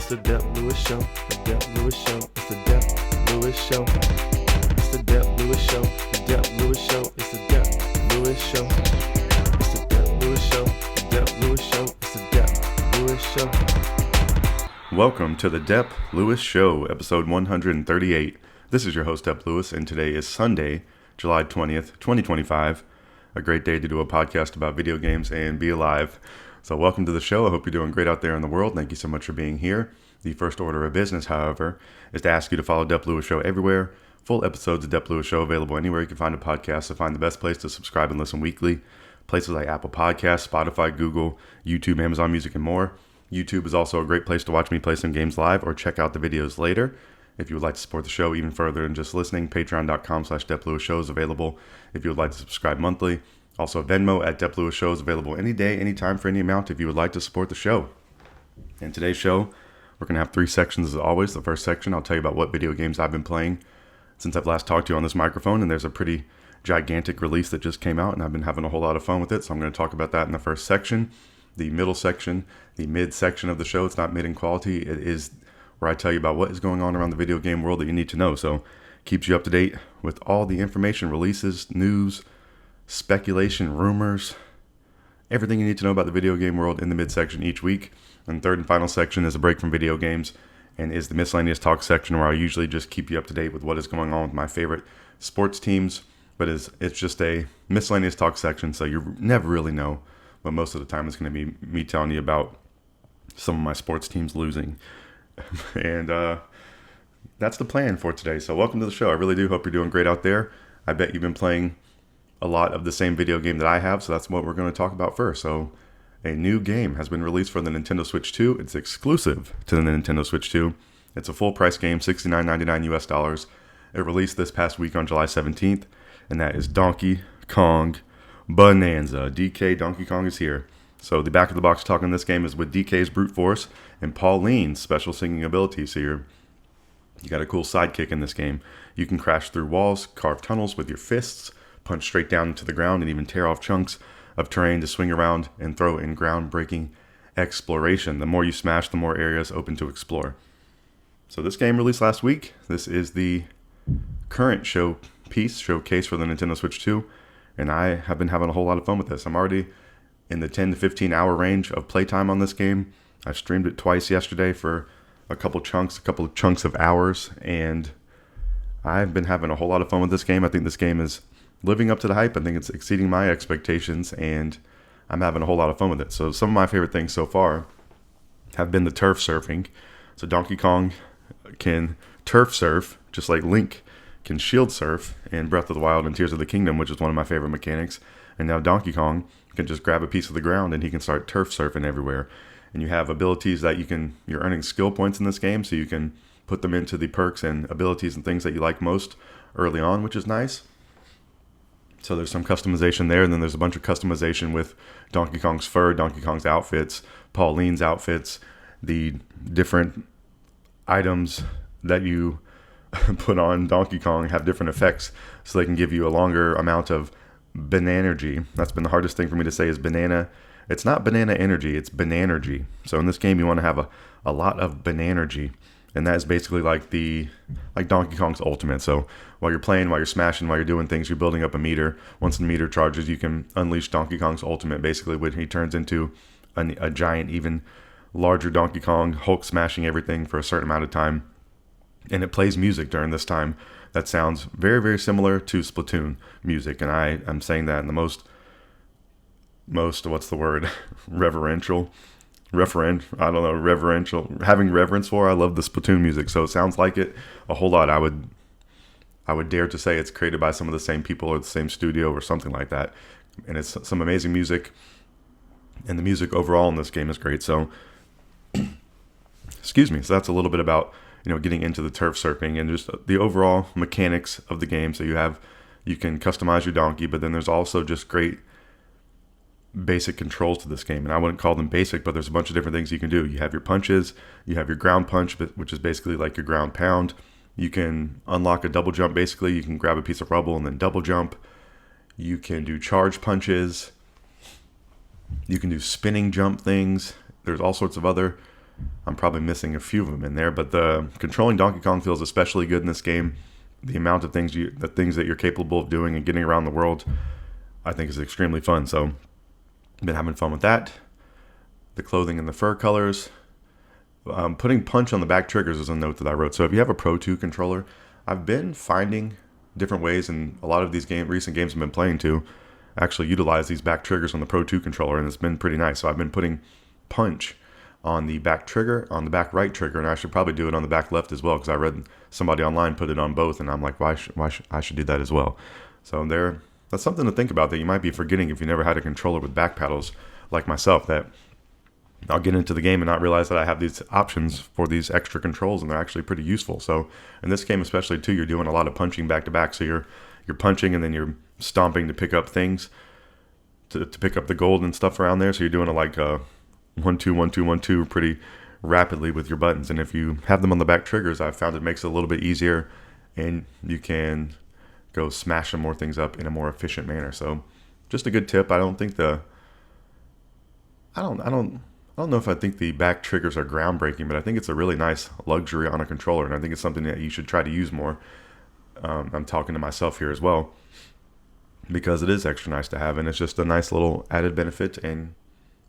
It's the Dep Lewis Show. The Dep Lewis Show. It's the Dep Lewis Show. It's the Dep Lewis Show. The Dep Lewis Show. It's the Dep Lewis Show. It's the Dep Lewis Show. The Dep Lewis Show. It's the Dep Lewis Show. Welcome to the Dep Lewis Show, episode 138. This is your host, Dep Lewis, and today is Sunday, July 20th, 2025. A great day to do a podcast about video games and be alive. So welcome to the show. I hope you're doing great out there in the world. Thank you so much for being here. The first order of business, however, is to ask you to follow Dep Lewis Show everywhere. Full episodes of Dep Lewis Show available anywhere you can find a podcast. So find the best place to subscribe and listen weekly. Places like Apple Podcasts, Spotify, Google, YouTube, Amazon Music, and more. YouTube is also a great place to watch me play some games live or check out the videos later. If you would like to support the show even further than just listening, patreon.com/Dep Lewis Show is available if you would like to subscribe monthly. Also, Venmo at Dep Lewis Show is available any day, anytime, for any amount if you would like to support the show. In today's show, we're going to have three sections as always. The first section, I'll tell you about what video games I've been playing since I've last talked to you on this microphone, and there's a pretty gigantic release that just came out, and I've been having a whole lot of fun with it, so I'm going to talk about that in the first section. The middle section, the mid section of the show, it's not mid in quality, it is where I tell you about what is going on around the video game world that you need to know, so keeps you up to date with all the information, releases, news, speculation, rumors, everything you need to know about the video game world in the midsection each week. And third and final section is a break from video games and is the Miscellaneous Talk section, where I usually just keep you up to date with what is going on with my favorite sports teams. But it's just a Miscellaneous Talk section, so you never really know. But most of the time it's going to be me telling you about some of my sports teams losing. And that's the plan for today. So welcome to the show. I really do hope you're doing great out there. I bet you've been playing a lot of the same video game that I have, so that's what we're going to talk about first. So a new game has been released for the Nintendo Switch 2. It's exclusive to the Nintendo Switch 2. It's a full price game, $69.99 US. It released this past week on July 17th, and that is Donkey Kong Bananza. DK Donkey Kong is here. So the back of the box talk on this game is with DK's brute force and Pauline's special singing ability. So you got a cool sidekick in this game. You can crash through walls, carve tunnels with your fists, punch straight down into the ground, and even tear off chunks of terrain to swing around and throw in groundbreaking exploration. The more you smash, the more areas open to explore. So this game released last week. This is the current showcase for the Nintendo Switch 2, and I have been having a whole lot of fun with this. I'm already in the 10 to 15 hour range of playtime on this game. I streamed it twice yesterday for a couple of chunks of hours, and I've been having a whole lot of fun with this game. I think this game is living up to the hype. I think it's exceeding my expectations, and I'm having a whole lot of fun with it. So some of my favorite things so far have been the turf surfing. So Donkey Kong can turf surf, just like Link can shield surf in Breath of the Wild and Tears of the Kingdom, which is one of my favorite mechanics. And now Donkey Kong can just grab a piece of the ground and he can start turf surfing everywhere. And you have abilities that you're earning skill points in this game, so you can put them into the perks and abilities and things that you like most early on, which is nice. So there's some customization there, and then there's a bunch of customization with Donkey Kong's fur, Donkey Kong's outfits, Pauline's outfits, the different items that you put on Donkey Kong have different effects, so they can give you a longer amount of Bananergy. That's been the hardest thing for me to say is banana. It's not banana energy, it's Bananergy. So in this game, you want to have a lot of Bananergy. And that is basically like Donkey Kong's ultimate. So while you're playing, while you're smashing, while you're doing things, you're building up a meter. Once the meter charges, you can unleash Donkey Kong's ultimate, basically when he turns into a giant, even larger Donkey Kong, Hulk smashing everything for a certain amount of time. And it plays music during this time that sounds very, very similar to Splatoon music. And I'm saying that in the most what's the word? Reverential, having reverence for. I love the Splatoon music, so it sounds like it a whole lot. I would dare to say it's created by some of the same people or the same studio or something like that. And it's some amazing music, and the music overall in this game is great. So, excuse me. So that's a little bit about getting into the turf surfing and just the overall mechanics of the game. So you can customize your donkey, but then there's also just great basic controls to this game, and I wouldn't call them basic, but there's a bunch of different things you can do. You have your punches, you have your ground punch, which is basically like your ground pound. You can unlock a double jump. Basically, you can grab a piece of rubble and then double jump. You can do charge punches. You can do spinning jump things. There's all sorts of other I'm probably missing a few of them in there, but the controlling Donkey Kong feels especially good in this game. The amount of things the things that you're capable of doing and getting around the world, I think is extremely fun. So I've been having fun with that. The clothing and the fur colors. Putting punch on the back triggers is a note that I wrote. So if you have a Pro 2 controller, I've been finding different ways, and a lot of these recent games I've been playing to actually utilize these back triggers on the Pro 2 controller, and it's been pretty nice. So I've been putting punch on the back trigger, on the back right trigger, and I should probably do it on the back left as well, because I read somebody online put it on both, and I'm like, I should do that as well. So that's something to think about that you might be forgetting if you never had a controller with back paddles like myself, that I'll get into the game and not realize that I have these options for these extra controls, and they're actually pretty useful. So in this game especially too, you're doing a lot of punching back to back. So you're punching and then you're stomping to pick up things, to pick up the gold and stuff around there. So you're doing a 1-2, 1-2, 1-2 pretty rapidly with your buttons. And if you have them on the back triggers, I've found it makes it a little bit easier, and you can go smash some more things up in a more efficient manner. So just a good tip. I don't know if I think the back triggers are groundbreaking, but I think it's a really nice luxury on a controller, and I think it's something that you should try to use more. I'm talking to myself here as well, because it is extra nice to have, and it's just a nice little added benefit, and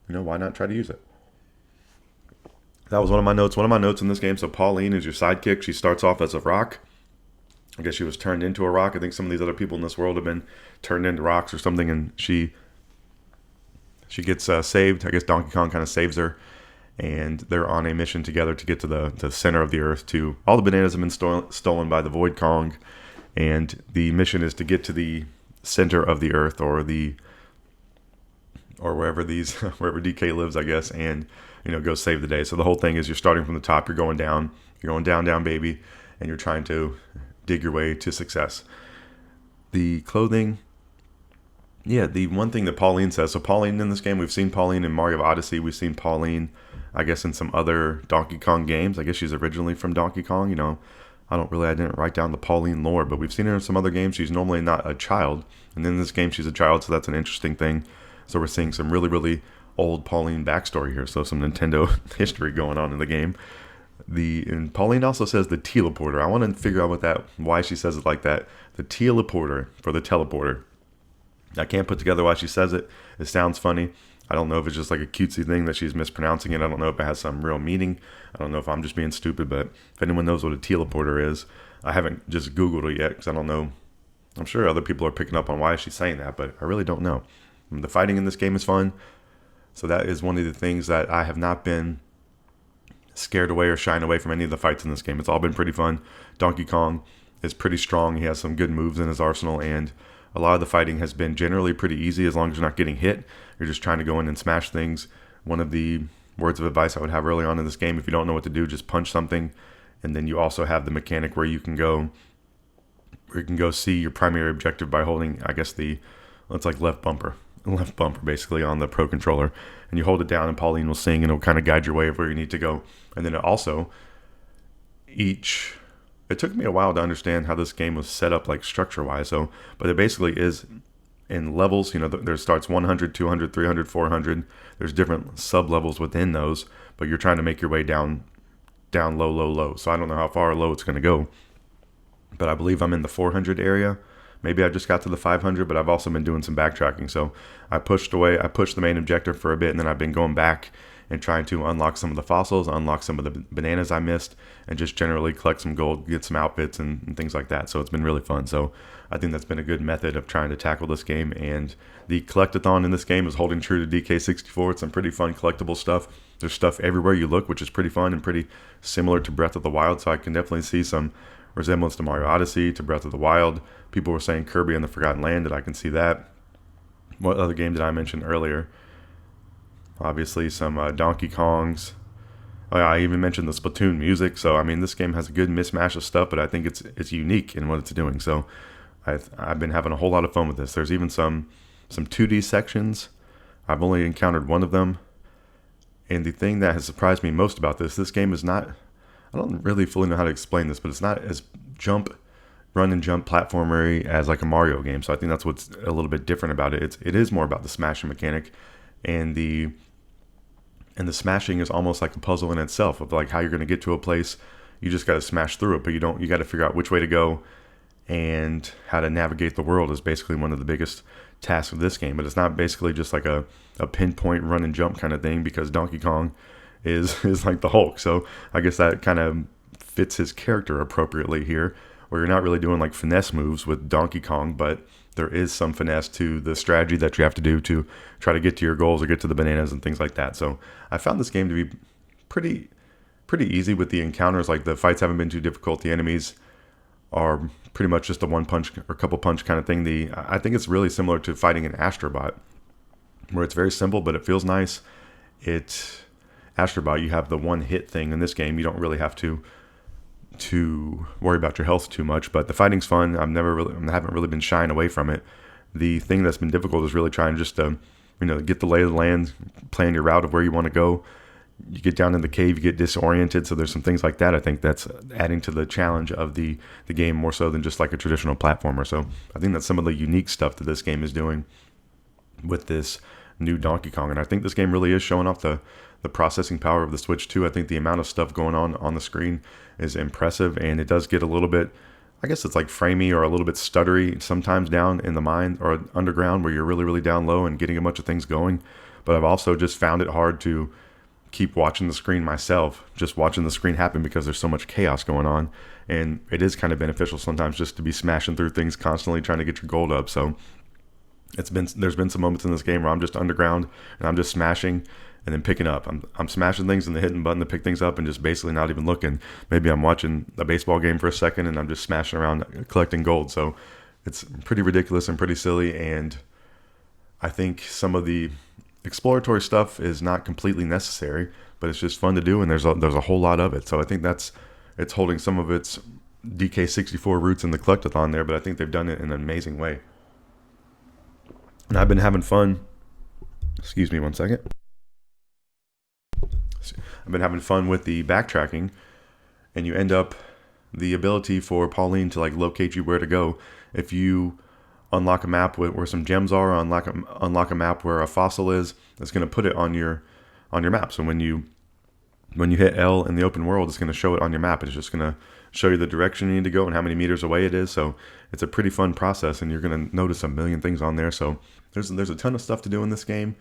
why not try to use it? That was one of my notes. One of my notes in this game, so Pauline is your sidekick. She starts off as a rock. I guess she was turned into a rock. I think some of these other people in this world have been turned into rocks or something, and she gets saved. I guess Donkey Kong kind of saves her, and they're on a mission together to get to the center of the earth. All the bananas have been stolen by the Void Kong, and the mission is to get to the center of the earth, or wherever wherever DK lives, I guess, and go save the day. So the whole thing is you're starting from the top, you're going down, down, baby, and you're trying to dig your way to success. The clothing. Yeah, the one thing that Pauline says, so Pauline in this game, we've seen Pauline in Mario Odyssey, we've seen Pauline, I guess, in some other Donkey Kong games. I guess she's originally from Donkey Kong, I didn't write down the Pauline lore, but we've seen her in some other games. She's normally not a child, and in this game she's a child, so that's an interesting thing. So we're seeing some really, really old Pauline backstory here, so some Nintendo history going on in the game. And Pauline also says the teleporter. I want to figure out why she says it like that. The teleporter for the teleporter. I can't put together why she says it. It sounds funny. I don't know if it's just like a cutesy thing that she's mispronouncing it. I don't know if it has some real meaning. I don't know if I'm just being stupid, but if anyone knows what a teleporter is, I haven't just Googled it yet because I don't know. I'm sure other people are picking up on why she's saying that, but I really don't know. The fighting in this game is fun. So that is one of the things that I have not been scared away or shying away from any of the fights in this game. It's all been pretty fun. Donkey Kong is pretty strong. He has some good moves in his arsenal, and a lot of the fighting has been generally pretty easy as long as you're not getting hit. You're just trying to go in and smash things. One of the words of advice I would have early on in this game, if you don't know what to do, just punch something. And then you also have the mechanic where you can go see your primary objective by holding, I guess, it's like left bumper basically on the Pro controller. And you hold it down and Pauline will sing and it'll kind of guide your way of where you need to go. And then it took me a while to understand how this game was set up, like structure-wise. But it basically is in levels. There starts 100, 200, 300, 400. There's different sub-levels within those, but you're trying to make your way down, low, low, low. So I don't know how far low it's going to go, but I believe I'm in the 400 area. Maybe I just got to the 500, but I've also been doing some backtracking. So I pushed the main objective for a bit, and then I've been going back and trying to unlock some of the fossils, unlock some of the bananas I missed, and just generally collect some gold, get some outfits and things like that. So it's been really fun. So I think that's been a good method of trying to tackle this game. And the collectathon in this game is holding true to DK64. It's some pretty fun collectible stuff. There's stuff everywhere you look, which is pretty fun and pretty similar to Breath of the Wild. So I can definitely see some resemblance to Mario Odyssey, to Breath of the Wild. People were saying Kirby and the Forgotten Land, and I can see that. What other game did I mention earlier? Obviously, some Donkey Kongs. Oh, yeah, I even mentioned the Splatoon music. So, this game has a good mismatch of stuff, but I think it's unique in what it's doing. So, I've been having a whole lot of fun with this. There's even some 2D sections. I've only encountered one of them. And the thing that has surprised me most about this game is not... I don't really fully know how to explain this, but it's not as run and jump platformery as like a Mario game. So I think that's what's a little bit different about it. It is more about the smashing mechanic and the And the smashing is almost like a puzzle in itself of like how you're going to get to a place. You just got to smash through it, but you got to figure out which way to go and how to navigate the world is basically one of the biggest tasks of this game. But it's not basically just like a pinpoint run and jump kind of thing, because Donkey Kong is like the Hulk. So I guess that kind of fits his character appropriately here, where you're not really doing like finesse moves with Donkey Kong, but there is some finesse to the strategy that you have to do to try to get to your goals or get to the bananas and things like that. So I found this game to be pretty easy with the encounters. Like the fights haven't been too difficult. The enemies are pretty much just a one punch or couple punch kind of thing. I think it's really similar to fighting an Astrobot, where it's very simple, but it feels nice. Astrobot, you have the one hit thing. In this game, you don't really have to worry about your health too much, but the fighting's fun. I haven't really been shying away from it. The thing that's been difficult is really trying just to, get the lay of the land, plan your route of where you want to go. You get down in the cave, you get disoriented. So there's some things like that. I think that's adding to the challenge of the game more so than just like a traditional platformer. So I think that's some of the unique stuff that this game is doing with this new Donkey Kong. And I think this game really is showing off the processing power of the Switch 2. I think the amount of stuff going on the screen is impressive, and it does get a little bit, I guess it's like framey or a little bit stuttery sometimes down in the mine or underground, where you're really, really down low and getting a bunch of things going. But I've also just found it hard to keep watching the screen myself, just watching the screen happen, because there's so much chaos going on. And it is kind of beneficial sometimes just to be smashing through things constantly, trying to get your gold up. So there's been some moments in this game where I'm just underground and I'm just smashing and then picking up. I'm smashing things and then hitting button to pick things up and just basically not even looking. Maybe I'm watching a baseball game for a second and I'm just smashing around collecting gold. So it's pretty ridiculous and pretty silly. And I think some of the exploratory stuff is not completely necessary, but it's just fun to do, and there's a whole lot of it. So I think it's holding some of its DK64 roots in the collectathon there, but I think they've done it in an amazing way. And I've been having fun. Excuse me one second. I've been having fun with the backtracking, and you end up the ability for Pauline to like locate you where to go. If you unlock a map where some gems are, or unlock a map where a fossil is, it's going to put it on your map. So when you hit L in the open world, it's going to show it on your map. It's just going to show you the direction you need to go and how many meters away it is. So it's a pretty fun process, and you're going to notice a million things on there. So there's a ton of stuff to do in this game,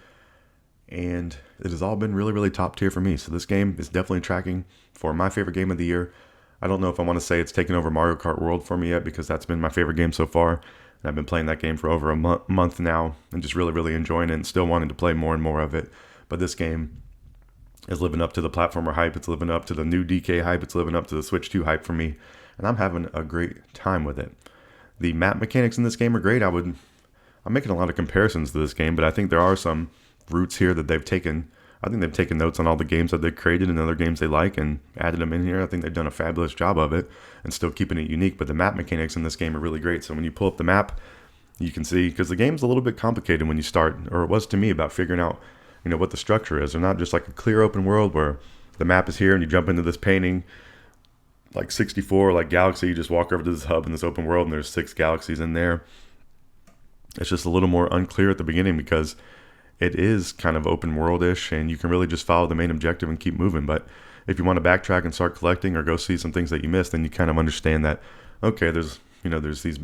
and it has all been really, really top tier for me. So this game is definitely tracking for my favorite game of the year. I don't know if I want to say it's taken over Mario Kart World for me yet, because that's been my favorite game so far. And I've been playing that game for over a month now and just really, really enjoying it and still wanting to play more and more of it. But this game is living up to the platformer hype. It's living up to the new DK hype. It's living up to the Switch 2 hype for me. And I'm having a great time with it. The map mechanics in this game are great. I'm making a lot of comparisons to this game, but I think there are some roots here that they've taken. I think they've taken notes on all the games that they've created and other games they like and added them in here. I think they've done a fabulous job of it and still keeping it unique. But the map mechanics in this game are really great. So when you pull up the map, you can see, because the game's a little bit complicated when you start, or it was to me, about figuring out, what the structure is. They're not just like a clear open world where the map is here and you jump into this painting like 64, like Galaxy. You just walk over to this hub in this open world and there's 6 galaxies in there. It's just a little more unclear at the beginning because it is kind of open world-ish, and you can really just follow the main objective and keep moving. But if you want to backtrack and start collecting or go see some things that you missed, then you kind of understand that, okay, there's these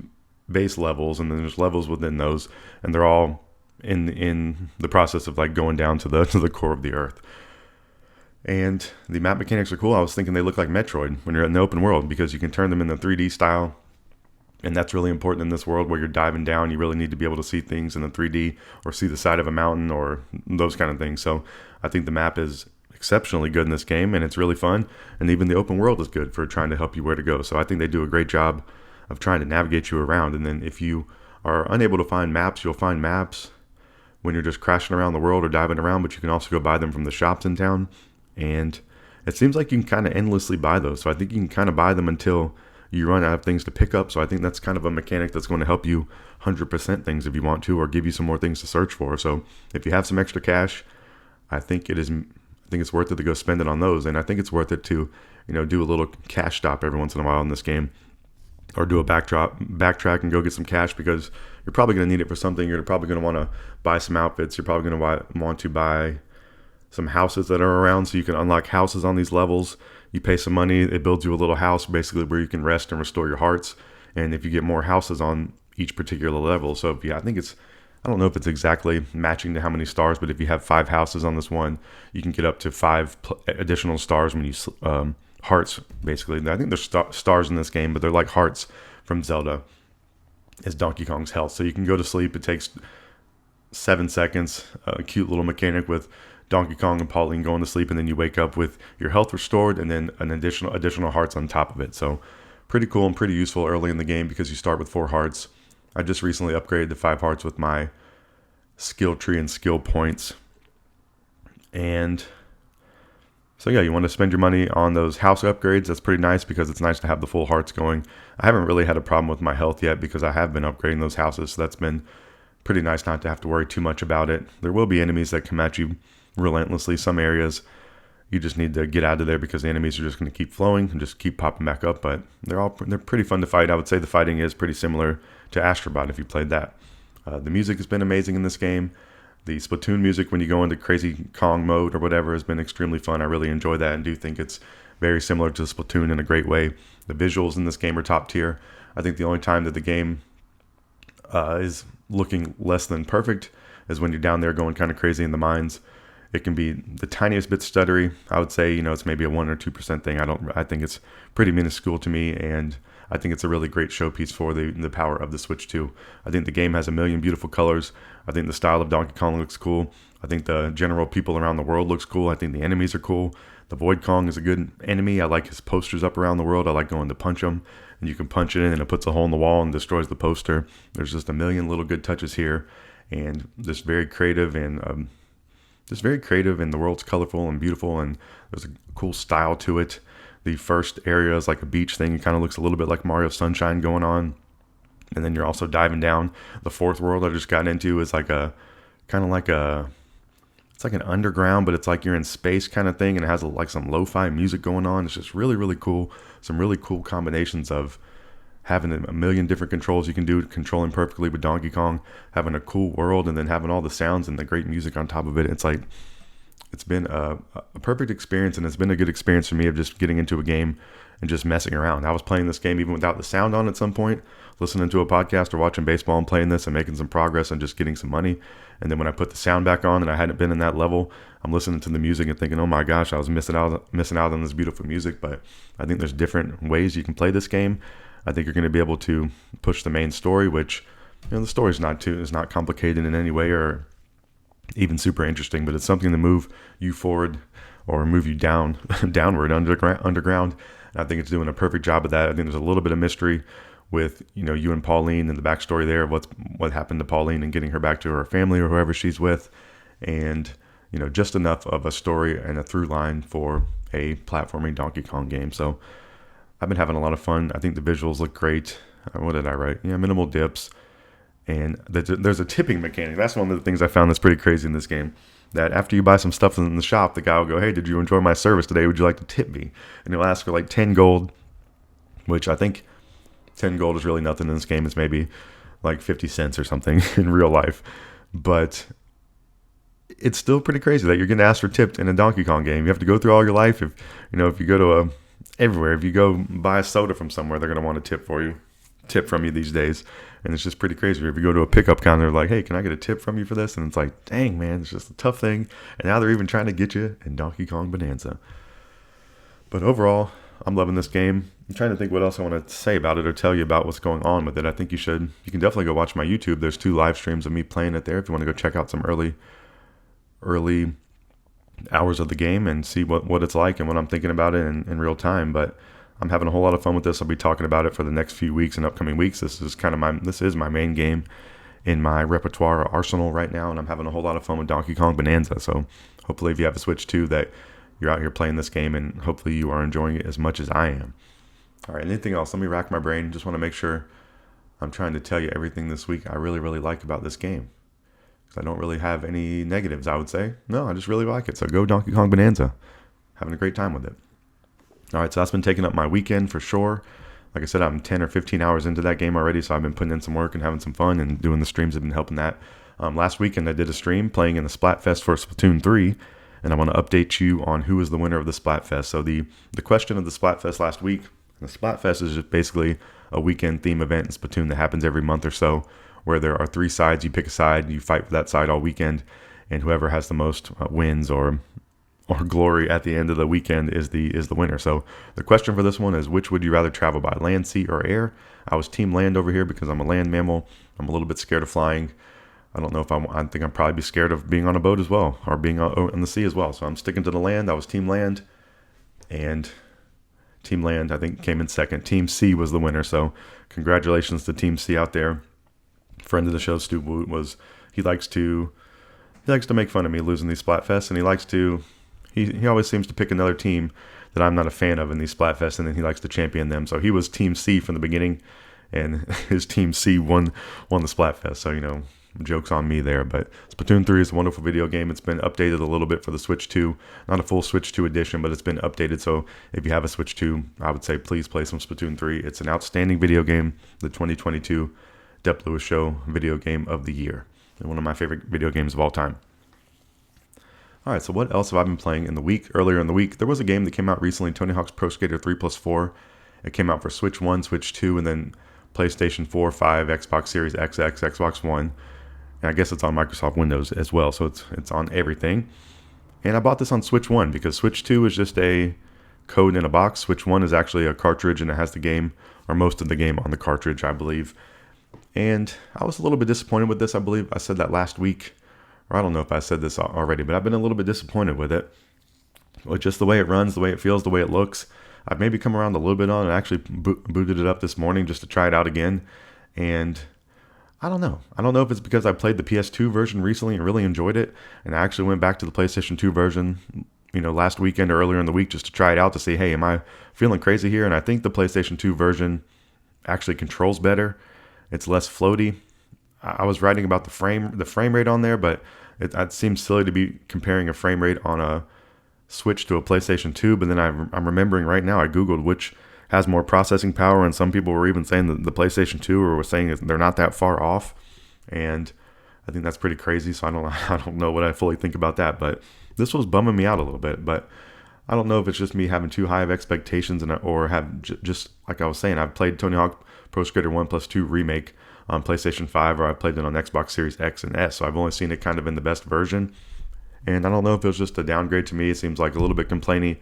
base levels, and then there's levels within those, and they're all in the process of like going down to the core of the earth. And the map mechanics are cool. I was thinking they look like Metroid when you're in the open world, because you can turn them in the 3D style. And that's really important in this world where you're diving down. You really need to be able to see things in the 3D or see the side of a mountain or those kind of things. So I think the map is exceptionally good in this game, and it's really fun. And even the open world is good for trying to help you where to go. So I think they do a great job of trying to navigate you around. And then if you are unable to find maps, you'll find maps when you're just crashing around the world or diving around, but you can also go buy them from the shops in town. And it seems like you can kind of endlessly buy those. So I think you can kind of buy them until you run out of things to pick up. So I think that's kind of a mechanic that's going to help you 100% things if you want to, or give you some more things to search for. So if you have some extra cash, I think it's worth it to go spend it on those. And I think it's worth it to, do a little cash stop every once in a while in this game, or do a backtrack and go get some cash, because you're probably going to need it for something. You're probably going to want to buy some outfits. You're probably going to want to buy some houses that are around, so you can unlock houses on these levels. You pay some money, it builds you a little house basically where you can rest and restore your hearts. And if you get more houses on each particular level, so if I don't know if it's exactly matching to how many stars, but if you have 5 houses on this one, you can get up to 5 additional stars when you hearts basically. I think there's stars in this game, but they're like hearts from Zelda. Is Donkey Kong's health. So you can go to sleep. It takes 7 seconds. A cute little mechanic with Donkey Kong and Pauline going to sleep, and then you wake up with your health restored and then an additional hearts on top of it. So pretty cool and pretty useful early in the game because you start with 4 hearts. I just recently upgraded to 5 hearts with my skill tree and skill points. And so yeah, you want to spend your money on those house upgrades. That's pretty nice because it's nice to have the full hearts going. I haven't really had a problem with my health yet because I have been upgrading those houses. So that's been pretty nice not to have to worry too much about it. There will be enemies that come at you relentlessly. Some areas you just need to get out of there because the enemies are just going to keep flowing and just keep popping back up. But they're pretty fun to fight. I would say the fighting is pretty similar to Astrobot if you played that. The music has been amazing in this game. The Splatoon music when you go into Crazy Kong mode or whatever has been extremely fun. I really enjoy that and do think it's very similar to Splatoon in a great way. The visuals in this game are top tier. I think the only time that the game is looking less than perfect is when you're down there going kind of crazy in the mines. It can be the tiniest bit stuttery. I would say, it's maybe a 1 or 2% thing. I think it's pretty minuscule to me, and I think it's a really great showpiece for the power of the Switch 2. I think the game has a million beautiful colors. I think the style of Donkey Kong looks cool. I think the general people around the world looks cool. I think the enemies are cool. The Void Kong is a good enemy. I like his posters up around the world. I like going to punch him, and you can punch it in, and it puts a hole in the wall and destroys the poster. There's just a million little good touches here, and just very creative and the world's colorful and beautiful, and there's a cool style to it. The first area is like a beach thing. It kind of looks a little bit like Mario Sunshine going on. And then you're also diving down. The fourth world I just got into is like it's like an underground, but it's like you're in space kind of thing. And it has like some lo-fi music going on. It's just really, really cool. Some really cool combinations of having a million different controls you can do, controlling perfectly with Donkey Kong, having a cool world, and then having all the sounds and the great music on top of it. It's been a perfect experience, and it's been a good experience for me of just getting into a game and just messing around. I was playing this game even without the sound on at some point, listening to a podcast or watching baseball and playing this and making some progress and just getting some money. And then when I put the sound back on and I hadn't been in that level, I'm listening to the music and thinking, oh my gosh, I was missing out on this beautiful music. But I think there's different ways you can play this game. I think you're going to be able to push the main story, which, the story is not complicated in any way or even super interesting, but it's something to move you forward or move you downward underground. And I think it's doing a perfect job of that. I think there's a little bit of mystery with you and Pauline and the backstory there of what happened to Pauline and getting her back to her family or whoever she's with, and just enough of a story and a through line for a platforming Donkey Kong game. So I've been having a lot of fun. I think the visuals look great. What did I write? Minimal dips. And there's a tipping mechanic. That's one of the things I found that's pretty crazy in this game. That after you buy some stuff in the shop, the guy will go, hey, did you enjoy my service today? Would you like to tip me? And he'll ask for like 10 gold, which I think 10 gold is really nothing in this game. It's maybe like 50 cents or something in real life. But it's still pretty crazy that you're getting asked for tipped in a Donkey Kong game. You have to go through all your life. If you go to everywhere, if you go buy a soda from somewhere, they're going to want to tip from you these days. And it's just pretty crazy. If you go to a pickup counter, they're like, hey, can I get a tip from you for this? And it's like, dang, man, it's just a tough thing. And now they're even trying to get you in Donkey Kong Bonanza. But overall, I'm loving this game. I'm trying to think what else I want to say about it or tell you about what's going on with it. I think you can definitely go watch my YouTube. There's 2 live streams of me playing it there if you want to go check out some early hours of the game and see what it's like and what I'm thinking about it in real time. But I'm having a whole lot of fun with this. I'll be talking about it for the next few weeks and upcoming weeks. This is my main game in my repertoire or arsenal right now, and I'm having a whole lot of fun with Donkey Kong Bonanza. So hopefully if you have a Switch 2 that you're out here playing this game, and hopefully you are enjoying it as much as I am. All right, anything else? Let me rack my brain. Just want to make sure I'm trying to tell you everything this week I really, really like about this game. Because I don't really have any negatives, I would say. No, I just really like it. So go Donkey Kong Bonanza. Having a great time with it. All right, so that's been taking up my weekend for sure. Like I said, I'm 10 or 15 hours into that game already, so I've been putting in some work and having some fun, and doing the streams have been helping that. Last weekend I did a stream playing in the Splatfest for Splatoon 3, and I want to update you on who is the winner of the Splatfest. So the question of the Splatfest last week, the Splatfest is just basically a weekend theme event in Splatoon that happens every month or so, where there are 3 sides. You pick a side, you fight for that side all weekend, and whoever has the most wins or glory at the end of the weekend is the winner. So the question for this one is, which would you rather travel by, land, sea, or air? I was team land over here because I'm a land mammal. I'm a little bit scared of flying. I don't know if I think I'd probably be scared of being on a boat as well, or being on the sea as well. So I'm sticking to the land. I was team land, and team land I think came in second. Team C was the winner. So congratulations to Team C out there. Friend of the show, Stu Woot, he likes to make fun of me losing these Splatfests, and he always seems to pick another team that I'm not a fan of in these Splatfests, and then he likes to champion them. So he was Team C from the beginning, and his Team C won the Splatfest. So, joke's on me there. But Splatoon 3 is a wonderful video game. It's been updated a little bit for the Switch 2. Not a full Switch 2 edition, but it's been updated. So if you have a Switch 2, I would say please play some Splatoon 3. It's an outstanding video game, the 2022 Dep Lewis Show Video Game of the Year. And one of my favorite video games of all time. All right, so what else have I been playing in the week? Earlier in the week, there was a game that came out recently, Tony Hawk's Pro Skater 3+4. It came out for Switch 1, Switch 2, and then PlayStation 4, 5, Xbox Series XX, Xbox One. And I guess it's on Microsoft Windows as well, so it's on everything. And I bought this on Switch 1 because Switch 2 is just a code in a box. Switch 1 is actually a cartridge, and it has the game, or most of the game, on the cartridge, I believe. And I was a little bit disappointed with this. I believe I said that last week. Or I don't know if I said this already, but I've been a little bit disappointed with it. With just the way it runs, the way it feels, the way it looks. I've maybe come around a little bit on it. I actually booted it up this morning just to try it out again. And I don't know. I don't know if it's because I played the PS2 version recently and really enjoyed it, and I actually went back to the PlayStation 2 version, last weekend or earlier in the week just to try it out to see, hey, am I feeling crazy here? And I think the PlayStation 2 version actually controls better. It's less floaty. I was writing about the frame rate on there, but it seems silly to be comparing a frame rate on a Switch to a PlayStation 2. But then I'm remembering right now, I Googled which has more processing power, and some people were even saying that the PlayStation 2, or were saying that they're not that far off, and I think that's pretty crazy. So I don't know what I fully think about that, but this was bumming me out a little bit. But I don't know if it's just me having too high of expectations, or have just like I was saying, I've played Tony Hawk Pro Skater 1+2 remake on PlayStation 5, or I played it on Xbox Series X and S, so I've only seen it kind of in the best version, and I don't know if it was just a downgrade to me. It seems like a little bit complainy.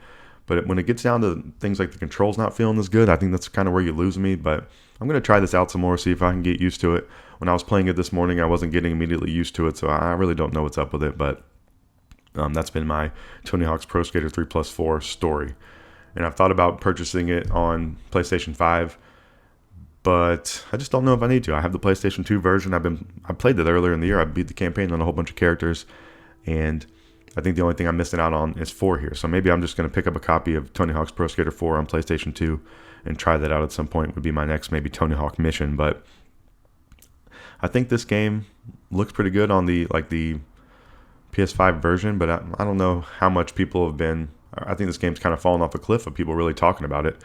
But when it gets down to things like the controls not feeling as good, I think that's kind of where you lose me. But I'm going to try this out some more, see if I can get used to it. When I was playing it this morning, I wasn't getting immediately used to it, so I really don't know what's up with it. But that's been my Tony Hawk's Pro Skater 3+4 story. And I've thought about purchasing it on PlayStation 5, but I just don't know if I need to. I have the PlayStation 2 version. I played it earlier in the year. I beat the campaign on a whole bunch of characters, and I think the only thing I'm missing out on is 4 here. So maybe I'm just going to pick up a copy of Tony Hawk's Pro Skater 4 on PlayStation 2 and try that out at some point. Would be my next maybe Tony Hawk mission. But I think this game looks pretty good on the PS5 version, but I don't know how much people have been. I think this game's kind of fallen off a cliff of people really talking about it,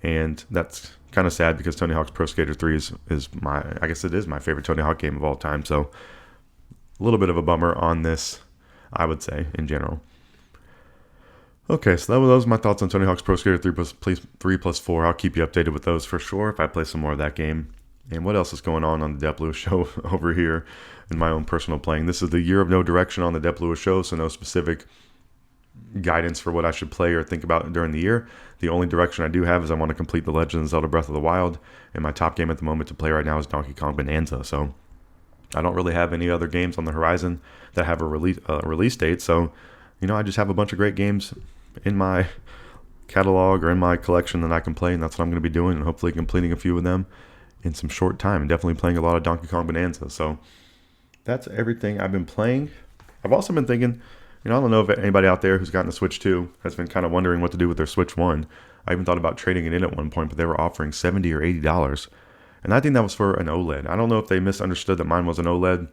and that's kind of sad because Tony Hawk's Pro Skater 3 is I guess it is my favorite Tony Hawk game of all time. So a little bit of a bummer on this, I would say, in general. Okay, so those are my thoughts on Tony Hawk's Pro Skater 3+4. I'll keep you updated with those for sure if I play some more of that game. And what else is going on the Dep Lewis Show over here in my own personal playing? This is the year of no direction on the Dep Lewis Show, so no specific guidance for what I should play or think about during the year. The only direction I do have is I want to complete The Legend of Zelda Breath of the Wild, and my top game at the moment to play right now is Donkey Kong Bonanza. So I don't really have any other games on the horizon that have a release date. So, I just have a bunch of great games in my catalog or in my collection that I can play, and that's what I'm going to be doing, and hopefully completing a few of them in some short time, and definitely playing a lot of Donkey Kong Bonanza. So that's everything I've been playing. I've also been thinking, I don't know if anybody out there who's gotten a Switch 2 has been kind of wondering what to do with their Switch 1. I even thought about trading it in at one point, but they were offering $70 or $80. And I think that was for an OLED. I don't know if they misunderstood that mine was an OLED,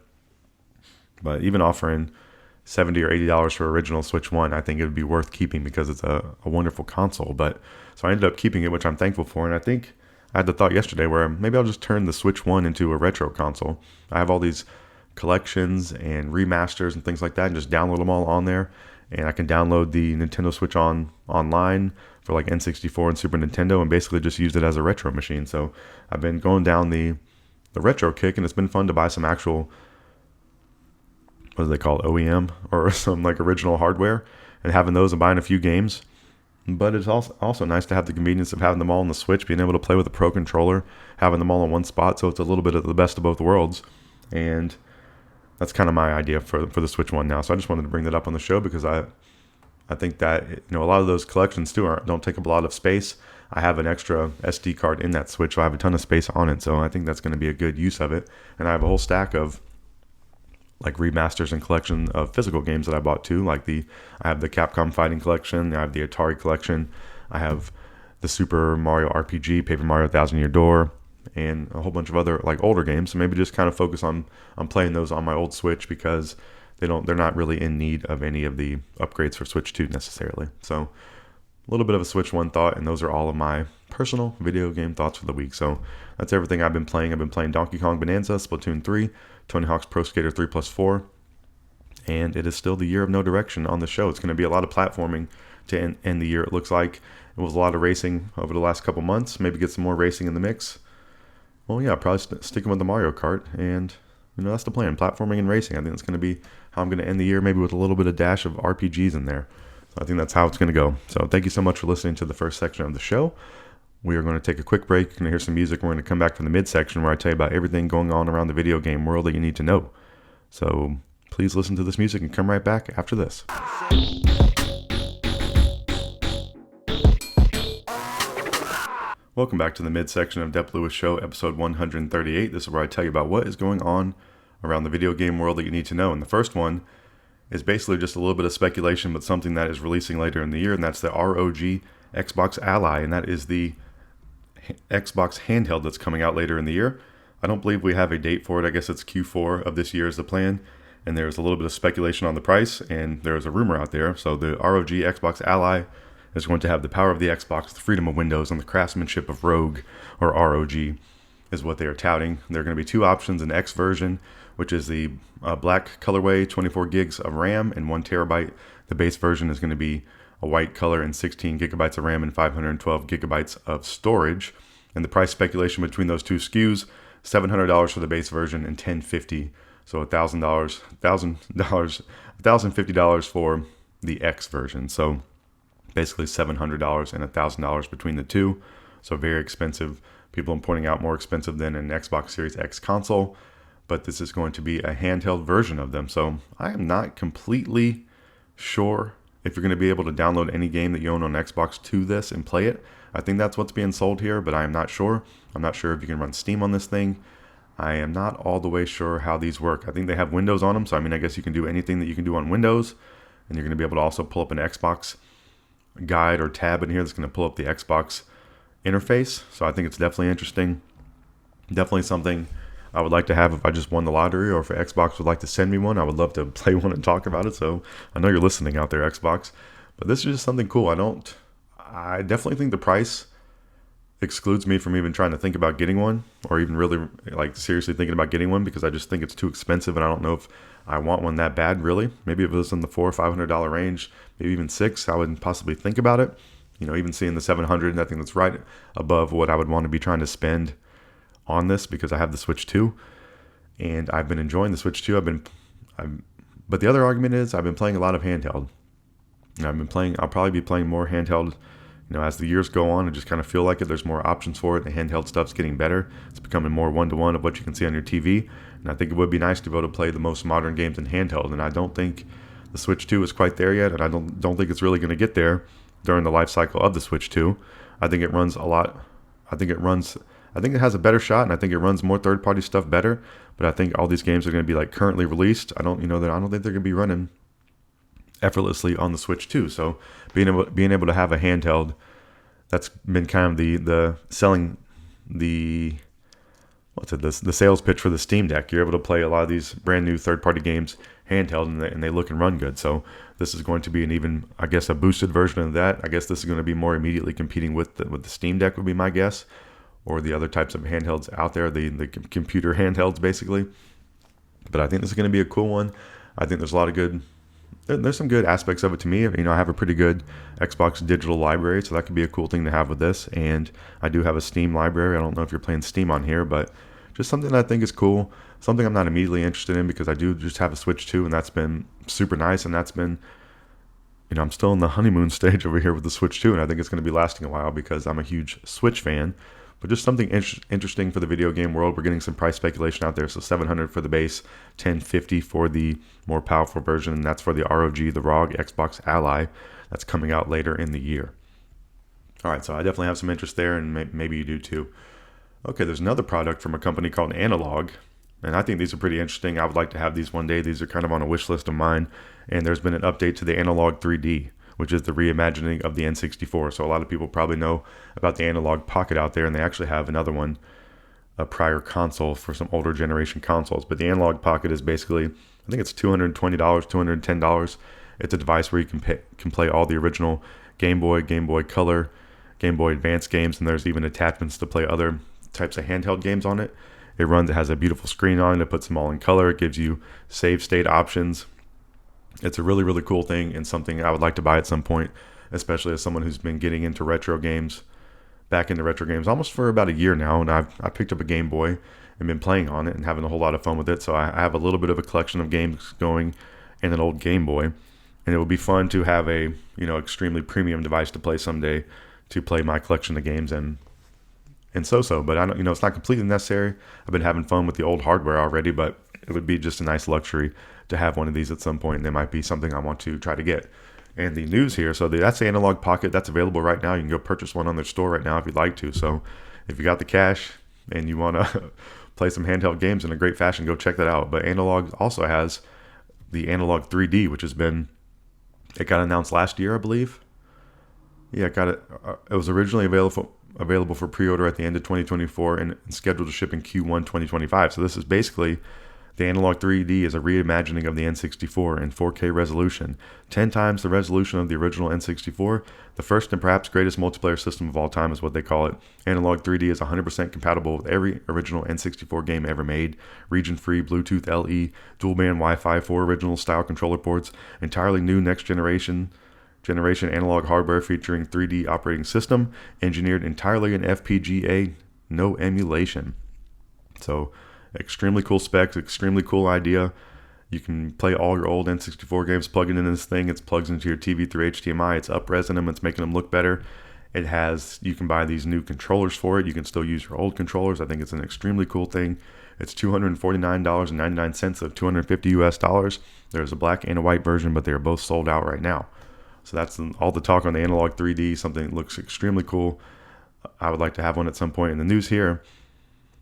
but even offering $70 or $80 for original Switch 1, I think it would be worth keeping because it's a wonderful console. But so I ended up keeping it, which I'm thankful for. And I think I had the thought yesterday where maybe I'll just turn the Switch 1 into a retro console. I have all these collections and remasters and things like that, and just download them all on there and I can download the Nintendo Switch online for like N64 and Super Nintendo, and basically just use it as a retro machine. So I've been going down the retro kick, and it's been fun to buy some actual, what do they call it, OEM, or some like original hardware, and having those and buying a few games. But it's also nice to have the convenience of having them all on the Switch, being able to play with a Pro Controller, having them all in one spot, so it's a little bit of the best of both worlds. And that's kind of my idea for the Switch One now. So I just wanted to bring that up on the show because I think that, you know, a lot of those collections too don't take up a lot of space. I have an extra SD card in that Switch, so I have a ton of space on it. So I think that's going to be a good use of it. And I have a whole stack of like remasters and collection of physical games that I bought too. Like I have the Capcom Fighting Collection, I have the Atari Collection, I have the Super Mario RPG, Paper Mario Thousand Year Door, and a whole bunch of other like older games. So maybe just kind of focus on playing those on my old Switch because they're not really in need of any of the upgrades for Switch 2 necessarily. So a little bit of a Switch 1 thought, and those are all of my personal video game thoughts for the week. So that's everything I've been playing. I've been playing Donkey Kong Bonanza, Splatoon 3, Tony Hawk's Pro Skater 3+4, and it is still the year of no direction on the show. It's going to be a lot of platforming to end the year, it looks like. It was a lot of racing over the last couple months. Maybe get some more racing in the mix. Well, yeah, probably sticking with the Mario Kart, and you know, that's the plan, platforming and racing. I think that's going to be how I'm going to end the year, maybe with a little bit of dash of RPGs in there. So I think that's how it's going to go. So thank you so much for listening to the first section of the show. We are going to take a quick break. You're going to hear some music. We're going to come back for the midsection where I tell you about everything going on around the video game world that you need to know. So please listen to this music and come right back after this. Welcome back to the midsection of Dep Lewis Show, episode 138. This is where I tell you about what is going on around the video game world that you need to know. And the first one is basically just a little bit of speculation, but something that is releasing later in the year, and that's the ROG Xbox Ally, and that is the Xbox handheld that's coming out later in the year. I don't believe we have a date for it. I guess it's Q4 of this year is the plan, and there's a little bit of speculation on the price, and there's a rumor out there. So the ROG Xbox Ally is going to have the power of the Xbox, the freedom of Windows, and the craftsmanship of Rogue, or ROG, is what they are touting. There are going to be two options: an X version, which is the black colorway, 24 gigs of RAM and 1 terabyte. The base version is going to be a white color and 16 gigabytes of RAM and 512 gigabytes of storage. And the price speculation between those two SKUs, $700 for the base version and $1,050, so $1,050 for the X version. So basically $700 and $1,000 between the two. So very expensive. People are pointing out more expensive than an Xbox Series X console, but this is going to be a handheld version of them. So I am not completely sure if you're going to be able to download any game that you own on Xbox to this and play it. I think that's what's being sold here, but I am not sure. I'm not sure if you can run Steam on this thing. I am not all the way sure how these work. I think they have Windows on them, so I mean, I guess you can do anything that you can do on Windows, and you're going to be able to also pull up an Xbox guide or tab in here that's going to pull up the Xbox interface. So I think it's definitely interesting. Definitely something I would like to have if I just won the lottery, or if Xbox would like to send me one. I would love to play one and talk about it. So I know you're listening out there, Xbox, but this is just something cool. I definitely think the price excludes me from even trying to think about getting one, or even really like seriously thinking about getting one, because I just think it's too expensive, and I don't know if I want one that bad, really. Maybe if it was in the $400 or $500 range, maybe even $600, I would possibly think about it. You know, even seeing the $700, I think that's right above what I would want to be trying to spend on this, because I have the Switch 2, and I've been enjoying the Switch 2. But the other argument is I've been playing a lot of handheld. I'll probably be playing more handheld, you know, as the years go on. I just kind of feel like it. There's more options for it. The handheld stuff's getting better. It's becoming more one-to-one of what you can see on your TV. And I think it would be nice to be able to play the most modern games in handheld. And I don't think the Switch 2 is quite there yet. And I don't think it's really going to get there during the life cycle of the Switch 2. I think it runs a lot. I think it has a better shot, and I think it runs more third-party stuff better. But I think all these games are going to be like currently released. I don't think they're going to be running effortlessly on the Switch 2. So being able to have a handheld, that's been kind of the selling the sales pitch for the Steam Deck. You're able to play a lot of these brand new third-party games handheld, and they look and run good. So this is going to be an even, I guess, a boosted version of that. I guess this is going to be more immediately competing with the Steam Deck would be my guess, or the other types of handhelds out there, the computer handhelds basically. But I think this is going to be a cool one. I think there's a lot of good there's some good aspects of it to me. You know, I have a pretty good Xbox digital library, so that could be a cool thing to have with this. And I do have a Steam library. I don't know if you're playing Steam on here, but just something that I think is cool. Something I'm not immediately interested in because I do just have a Switch 2, and that's been super nice. And that's been, you know, I'm still in the honeymoon stage over here with the Switch 2, and I think it's going to be lasting a while because I'm a huge Switch fan. But just something interesting for the video game world. We're getting some price speculation out there. So $700 for the base, $1050 for the more powerful version, and that's for the ROG, the ROG Xbox Ally. That's coming out later in the year. All right, so I definitely have some interest there, and maybe you do too. Okay, there's another product from a company called Analogue, and I think these are pretty interesting. I would like to have these one day. These are kind of on a wish list of mine, and there's been an update to the Analogue 3D, which is the reimagining of the N64. So a lot of people probably know about the Analogue Pocket out there, and they actually have another one, a prior console for some older generation consoles. But the Analogue Pocket is basically, I think it's $220, $210. It's a device where you can play all the original Game Boy, Game Boy Color, Game Boy Advance games, and there's even attachments to play other types of handheld games on it. It has a beautiful screen on it. It puts them all in color. It gives you save state options. It's a really, really cool thing and something I would like to buy at some point, especially as someone who's been getting into retro games, back into retro games almost for about a year now. And I picked up a Game Boy and been playing on it and having a whole lot of fun with it. So I have a little bit of a collection of games going in an old Game Boy. And it would be fun to have a, you know, extremely premium device to play someday, to play my collection of games and so. But I don't, you know, it's not completely necessary. I've been having fun with the old hardware already, but it would be just a nice luxury to have one of these at some point, and they might be something I want to try to get. And the news here, so that's the Analogue Pocket. That's available right now. You can go purchase one on their store right now if you'd like to. So if you got the cash and you want to play some handheld games in a great fashion, go check that out. But Analogue also has the Analogue 3D, which it got announced last year, I believe. Yeah, it was originally available for pre-order at the end of 2024 and scheduled to ship in Q1 2025. So this is basically, the Analogue 3D is a reimagining of the N64 in 4K resolution, 10 times the resolution of the original N64. The first and perhaps greatest multiplayer system of all time is what they call it. Analogue 3D is 100% compatible with every original N64 game ever made, region-free, Bluetooth LE, dual-band Wi-Fi, 4 original style controller ports, entirely new next generation analog hardware featuring 3D operating system, engineered entirely in FPGA, no emulation. So extremely cool specs, extremely cool idea. You can play all your old N64 games, plug it into this thing. It plugs into your TV through HDMI. It's up-resing them. It's making them look better. You can buy these new controllers for it. You can still use your old controllers. I think it's an extremely cool thing. It's $249.99 of $250 US. There's a black and a white version, but they are both sold out right now. So that's all the talk on the Analogue 3D, something that looks extremely cool. I would like to have one at some point. In the news here,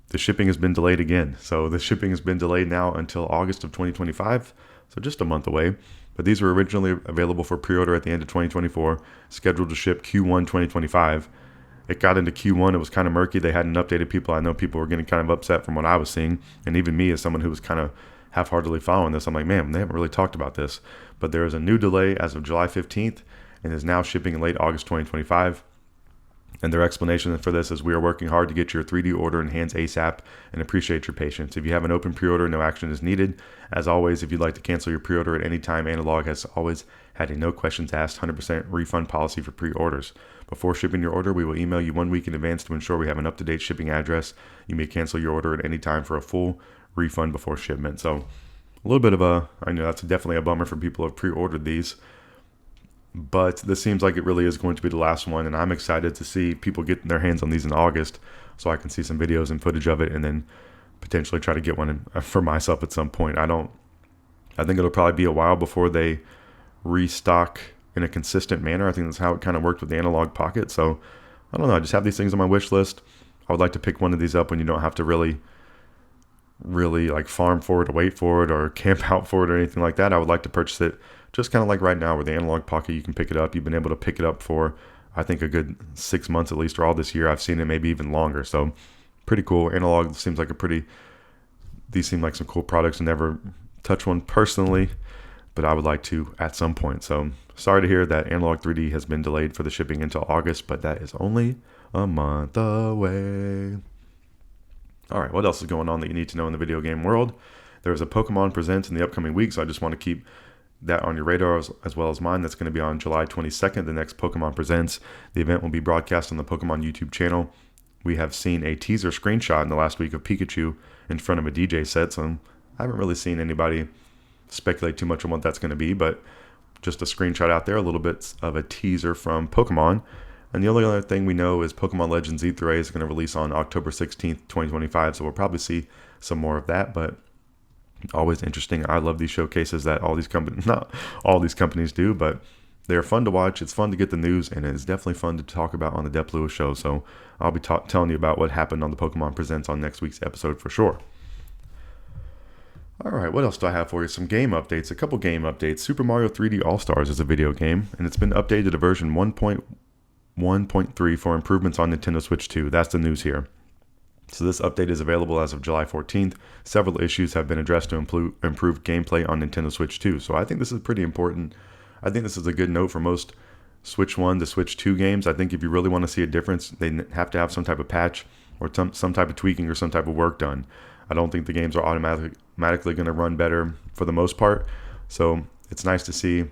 the shipping has been delayed again. So the shipping has been delayed now until August of 2025, so just a month away. But these were originally available for pre-order at the end of 2024, scheduled to ship Q1 2025. It got into Q1, it was kind of murky. They hadn't updated people. I know people were getting kind of upset from what I was seeing, and even me as someone who was kind of half-heartedly following this, I'm like, man, they haven't really talked about this. But there is a new delay as of July 15th and is now shipping in late August 2025. And their explanation for this is, we are working hard to get your 3D order in hands ASAP and appreciate your patience. If you have an open pre-order, no action is needed. As always, if you'd like to cancel your pre-order at any time, Analogue has always had a no questions asked 100% refund policy for pre-orders. Before shipping your order, we will email you 1 week in advance to ensure we have an up-to-date shipping address. You may cancel your order at any time for a full refund before shipment. So a little bit of I know that's definitely a bummer for people who have pre-ordered these, but this seems like it really is going to be the last one, and I'm excited to see people get their hands on these in August so I can see some videos and footage of it and then potentially try to get one for myself at some point. I think it'll probably be a while before they restock in a consistent manner. I think that's how it kind of worked with the Analogue Pocket. So I don't know, I just have these things on my wish list. I would like to pick one of these up when you don't have to really like farm for it or wait for it or camp out for it or anything like that. I would like to purchase it just kind of like right now, where the Analogue Pocket, you can pick it up. You've been able to pick it up for, I think, a good 6 months at least, or all this year. I've seen it maybe even longer. So pretty cool. Analogue seems like these seem like some cool products. I never touch one personally, but I would like to at some point. So sorry to hear that Analogue 3D has been delayed for the shipping until August, but that is only a month away. All right, what else is going on that you need to know in the video game world? There's a Pokemon Presents in the upcoming week, so I just want to keep that on your radar as well as mine. That's going to be on July 22nd, the next Pokemon Presents. The event will be broadcast on the Pokemon YouTube channel. We have seen a teaser screenshot in the last week of Pikachu in front of a DJ set, so I haven't really seen anybody speculate too much on what that's going to be, but just a screenshot out there, a little bit of a teaser from Pokemon. And the only other thing we know is Pokemon Legends E3A is going to release on October 16th, 2025, so we'll probably see some more of that, but always interesting. I love these showcases that all these companies, not all these companies do, but they're fun to watch. It's fun to get the news, and it's definitely fun to talk about on the Dep Lewis Show, so I'll be telling you about what happened on the Pokemon Presents on next week's episode for sure. Alright, what else do I have for you? Some game updates, a couple game updates. Super Mario 3D All-Stars is a video game, and it's been updated to version 1.1.3 for improvements on Nintendo Switch 2. That's the news here. So this update is available as of July 14th. Several issues have been addressed to improve gameplay on Nintendo Switch 2. So I think this is pretty important. I think this is a good note for most Switch 1 to Switch 2 games. I think if you really want to see a difference, they have to have some type of patch or some type of tweaking or some type of work done. I don't think the games are automatically going to run better for the most part. So it's nice to see.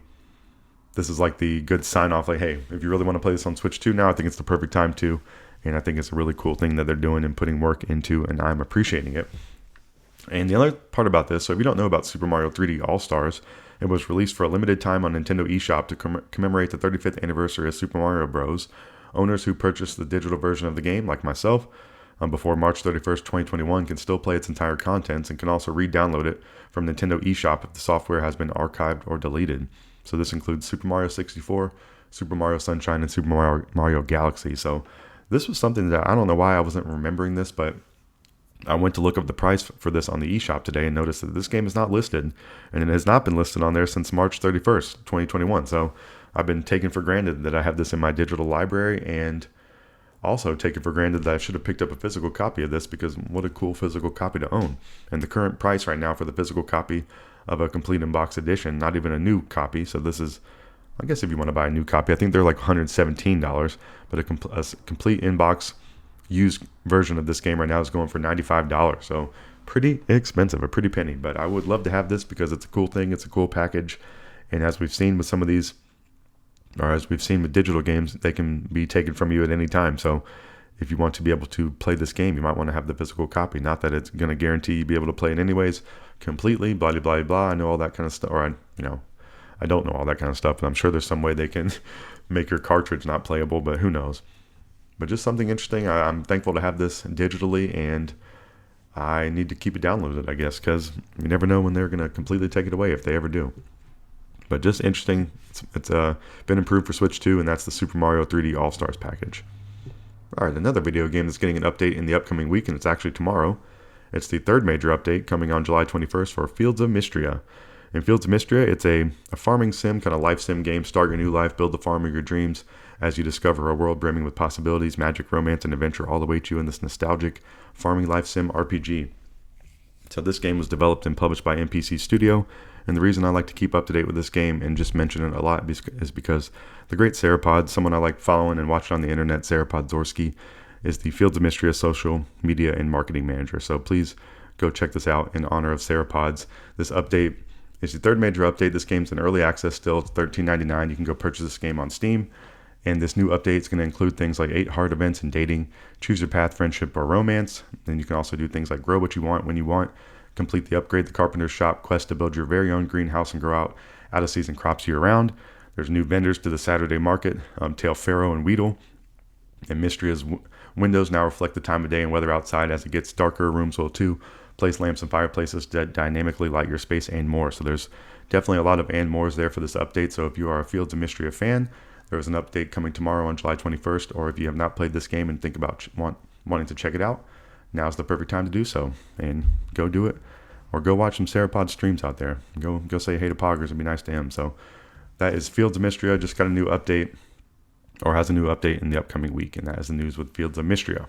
This is like the good sign off, like, hey, if you really want to play this on Switch 2 now, I think it's the perfect time to. And I think it's a really cool thing that they're doing and putting work into, and I'm appreciating it. And the other part about this, so if you don't know about Super Mario 3D All-Stars, it was released for a limited time on Nintendo eShop to commemorate the 35th anniversary of Super Mario Bros. Owners who purchased the digital version of the game, like myself, before March 31st, 2021, can still play its entire contents and can also re-download it from Nintendo eShop if the software has been archived or deleted. So this includes Super Mario 64, Super Mario Sunshine, and Super Mario Galaxy. So this was something that I don't know why I wasn't remembering this, but I went to look up the price for this on the eShop today and noticed that this game is not listed, and it has not been listed on there since March 31st, 2021. So I've been taking for granted that I have this in my digital library, and also taken for granted that I should have picked up a physical copy of this, because what a cool physical copy to own. And the current price right now for the physical copy of a complete in-box edition, not even a new copy, so this is, I guess if you want to buy a new copy, I think they're like $117, but a complete in-box used version of this game right now is going for $95, so pretty expensive, a pretty penny. But I would love to have this because it's a cool thing, it's a cool package, and as we've seen with some of these, or as we've seen with digital games, they can be taken from you at any time. So if you want to be able to play this game, you might want to have the physical copy. Not that it's going to guarantee you be able to play it anyways, completely, blah, blah, blah, blah. I know all that kind of stuff, or I don't know all that kind of stuff, but I'm sure there's some way they can make your cartridge not playable, but who knows. But just something interesting. I'm thankful to have this digitally, and I need to keep it downloaded, I guess, because you never know when they're going to completely take it away, if they ever do. But just interesting. It's been improved for Switch 2, and that's the Super Mario 3D All-Stars package. All right, another video game that's getting an update in the upcoming week, and it's actually tomorrow. It's the third major update coming on July 21st for Fields of Mistria. In Fields of Mistria, it's a farming sim, kind of life sim game. Start your new life, build the farm of your dreams as you discover a world brimming with possibilities, magic, romance, and adventure all await you in this nostalgic farming life sim RPG. So this game was developed and published by NPC Studio, and the reason I like to keep up to date with this game and just mention it a lot is because the great Sarapod, someone I like following and watching on the internet, Sarapod Zorski, is the Fields of Mistria social media and marketing manager. So please go check this out in honor of Sarapods. This update is the third major update. This game's in early access still. It's $13.99. You can go purchase this game on Steam. And this new update is going to include things like 8 hard events in dating, choose your path, friendship, or romance. Then you can also do things like grow what you want when you want, complete the upgrade the carpenter's shop quest to build your very own greenhouse and grow out of season crops year round. There's new vendors to the Saturday market, Tail Pharaoh and Weedle. And Mistria's windows now reflect the time of day and weather outside. As it gets darker, rooms will too. Place lamps and fireplaces that dynamically light your space and more. So there's definitely a lot of and mores there for this update. So if you are a Fields of Mistria fan, there is an update coming tomorrow on July 21st. Or if you have not played this game and think about wanting to check it out, now's the perfect time to do so. And go do it. Or go watch some Sarapod streams out there. Go say hey to Poggers and be nice to him. So that is Fields of Mistria. Just got a new update, or has a new update in the upcoming week. And that is the news with Fields of Mistria.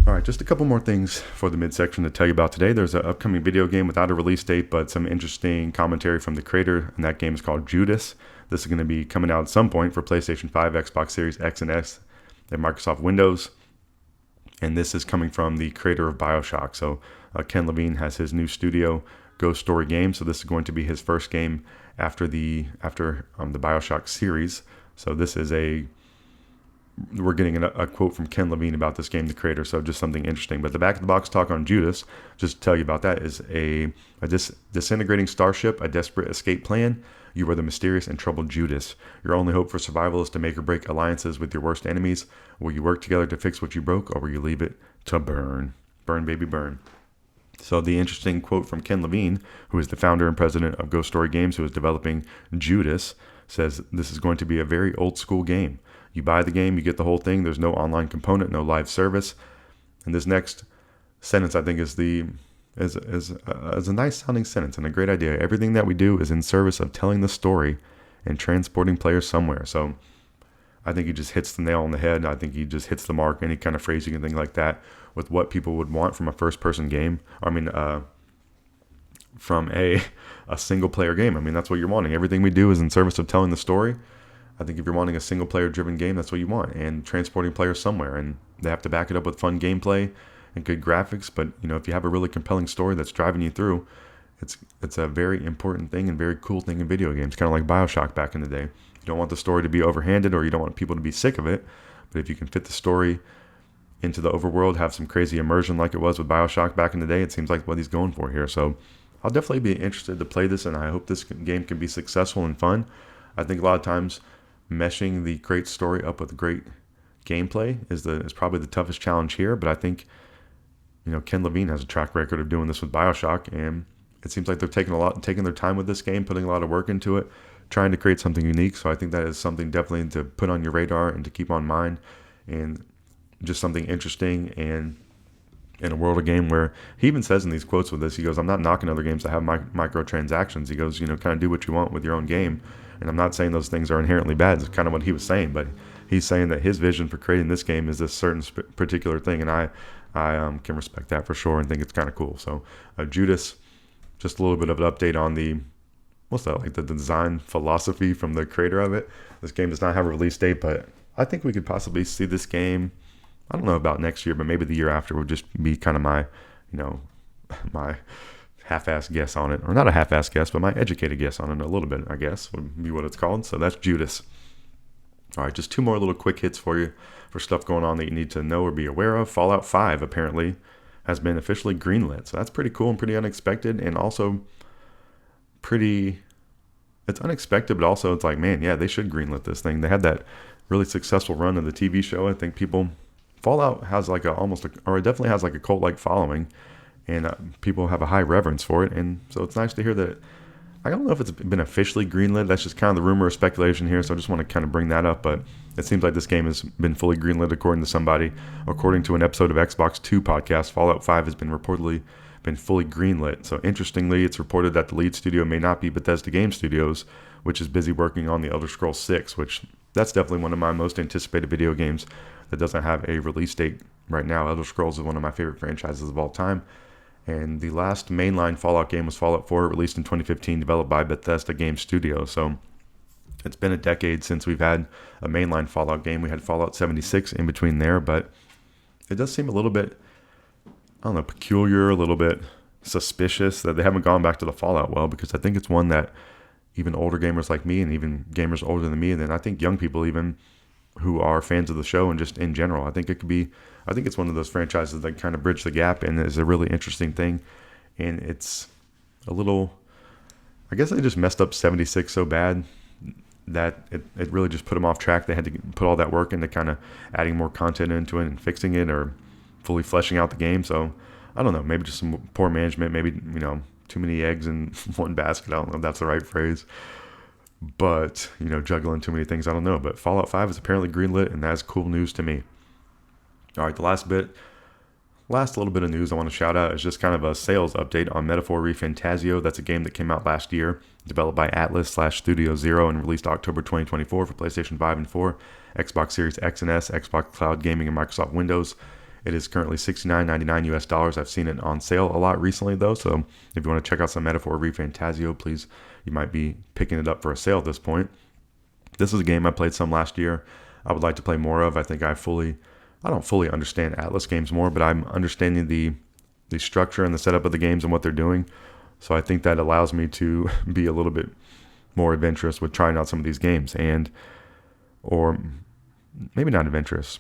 All right, just a couple more things for the midsection to tell you about today. There's an upcoming video game without a release date, but some interesting commentary from the creator, and that game is called Judas. This is going to be coming out at some point for PlayStation 5, Xbox Series X and S, and Microsoft Windows. And this is coming from the creator of BioShock. So Ken Levine has his new studio Ghost Story game. So this is going to be his first game after the BioShock series. So we're getting a quote from Ken Levine about this game, the creator. So just something interesting. But the back of the box talk on Judas, just to tell you about that, is a disintegrating starship, a desperate escape plan. You are the mysterious and troubled Judas. Your only hope for survival is to make or break alliances with your worst enemies. Will you work together to fix what you broke, or will you leave it to burn? Burn, baby, burn. So the interesting quote from Ken Levine, who is the founder and president of Ghost Story Games, who is developing Judas, says this is going to be a very old school game. You buy the game, you get the whole thing. There's no online component, no live service. And this next sentence, I think, is a nice sounding sentence and a great idea. Everything that we do is in service of telling the story and transporting players somewhere. So I think he just hits the nail on the head. I think he just hits the mark, any kind of phrasing and thing like that, with what people would want from a first-person game. From a single-player game. I mean, that's what you're wanting. Everything we do is in service of telling the story. I think if you're wanting a single-player driven game, that's what you want, and transporting players somewhere. And they have to back it up with fun gameplay and good graphics. But if you have a really compelling story that's driving you through, it's a very important thing and very cool thing in video games. Kind of like BioShock back in the day. You don't want the story to be overhanded, or you don't want people to be sick of it. But if you can fit the story into the overworld, have some crazy immersion like it was with BioShock back in the day, it seems like what he's going for here. So I'll definitely be interested to play this, and I hope this game can be successful and fun. I think a lot of times meshing the great story up with great gameplay is probably the toughest challenge here. But I think Ken Levine has a track record of doing this with BioShock, and it seems like they're taking their time with this game, putting a lot of work into it, trying to create something unique. So I think that is something definitely to put on your radar and to keep on mind, and just something interesting. And in a world of game where he even says in these quotes with this, he goes, I'm not knocking other games that have microtransactions. He goes, kind of do what you want with your own game. And I'm not saying those things are inherently bad. It's kind of what he was saying, but he's saying that his vision for creating this game is this certain particular thing, and I can respect that for sure and think it's kind of cool. So Judas, just a little bit of an update on the design philosophy from the creator of it. This game does not have a release date, but I think we could possibly see this game, I don't know about next year, but maybe the year after would just be kind of my half-assed guess on it. Or not a half-assed guess, but my educated guess on it a little bit, I guess, would be what it's called. So that's Judas. All right, just two more little quick hits for you for stuff going on that you need to know or be aware of. Fallout 5 apparently has been officially greenlit. So that's pretty cool and pretty unexpected, and also it's unexpected, but also it's like, man, yeah, they should greenlit this thing. They had that really successful run of the TV show. I think Fallout has it definitely has like a cult-like following, and people have a high reverence for it. And so it's nice to hear that. I don't know if it's been officially greenlit. That's just kind of the rumor or speculation here. So I just want to kind of bring that up. But it seems like this game has been fully greenlit according to somebody. According to an episode of Xbox 2 podcast, Fallout 5 has been reportedly fully greenlit. So interestingly, it's reported that the lead studio may not be Bethesda Game Studios, which is busy working on the Elder Scrolls 6, which that's definitely one of my most anticipated video games that doesn't have a release date right now. Elder Scrolls is one of my favorite franchises of all time. And the last mainline Fallout game was Fallout 4, released in 2015, developed by Bethesda Game Studios. So it's been a decade since we've had a mainline Fallout game. We had Fallout 76 in between there, but it does seem a little bit, peculiar, a little bit suspicious that they haven't gone back to the Fallout well, because I think it's one that even older gamers like me, and even gamers older than me, and then I think young people even who are fans of the show and just in general, I think it's one of those franchises that kind of bridge the gap and is a really interesting thing. And it's a little, I guess they just messed up 76 so bad that it really just put them off track. They had to put all that work into kind of adding more content into it and fixing it or fully fleshing out the game. So I don't know, maybe just some poor management, maybe, too many eggs in one basket. I don't know if that's the right phrase. But, juggling too many things, I don't know. But Fallout 5 is apparently greenlit, and that's cool news to me. All right, the last little bit of news I want to shout out is just kind of a sales update on Metaphor ReFantazio. That's a game that came out last year, developed by Atlas/Studio Zero, and released October 2024 for PlayStation 5 and 4, Xbox Series X and S, Xbox Cloud Gaming, and Microsoft Windows. It is currently $69.99 US. I've seen it on sale a lot recently, though, so if you want to check out some Metaphor ReFantazio, please, you might be picking it up for a sale at this point. This is a game I played some last year. I would like to play more of. I think I don't fully understand Atlas games more, but I'm understanding the structure and the setup of the games and what they're doing So I think that allows me to be a little bit more adventurous with trying out some of these games, or maybe not adventurous.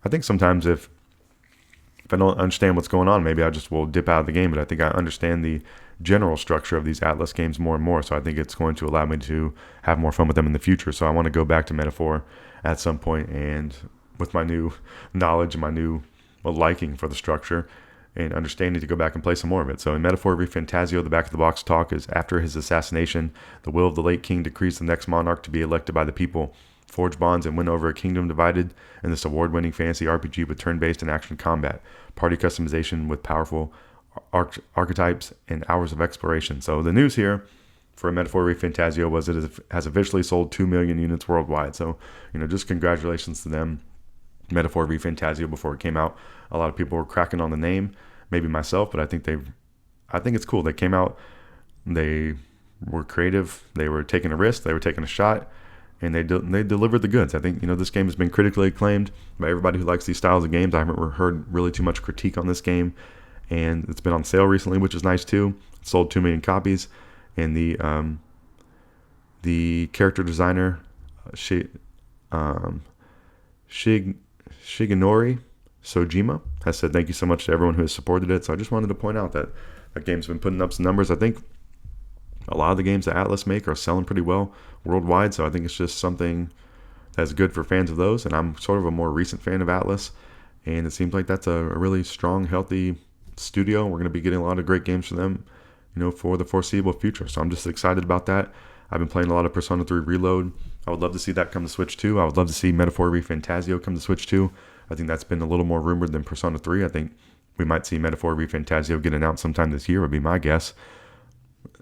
I think sometimes if I don't understand what's going on, maybe I just will dip out of the game. But I think I understand the general structure of these Atlas games more and more. So I think it's going to allow me to have more fun with them in the future. So I want to go back to Metaphor at some point, and with my new knowledge and my new liking for the structure and understanding, to go back and play some more of it. So in Metaphor ReFantazio, the back of the box talk is: after his assassination, the will of the late king decrees the next monarch to be elected by the people. Forge bonds and win over a kingdom divided in this award-winning fantasy RPG with turn-based and action combat, party customization with powerful archetypes, and hours of exploration. So the news here for Metaphor ReFantazio was it has officially sold 2 million units worldwide. So, just congratulations to them. Metaphor ReFantazio, before it came out, a lot of people were cracking on the name, maybe myself, but I think it's cool. They came out, they were creative, they were taking a risk, they were taking a shot, and they delivered the goods. I think, this game has been critically acclaimed by everybody who likes these styles of games. I haven't heard really too much critique on this game, and it's been on sale recently, which is nice too. It sold 2 million copies, and the character designer, Shigenori Sojima, has said thank you so much to everyone who has supported it. So I just wanted to point out that game's been putting up some numbers. I think a lot of the games that Atlas make are selling pretty well worldwide, so I think it's just something that's good for fans of those. And I'm sort of a more recent fan of Atlas, and it seems like that's a really strong, healthy studio. We're going to be getting a lot of great games from them, for the foreseeable future. So I'm just excited about that. I've been playing a lot of Persona 3 Reload. I would love to see that come to Switch 2. I would love to see Metaphor ReFantazio come to Switch 2. I think that's been a little more rumored than Persona 3. I think we might see Metaphor ReFantazio get announced sometime this year, would be my guess.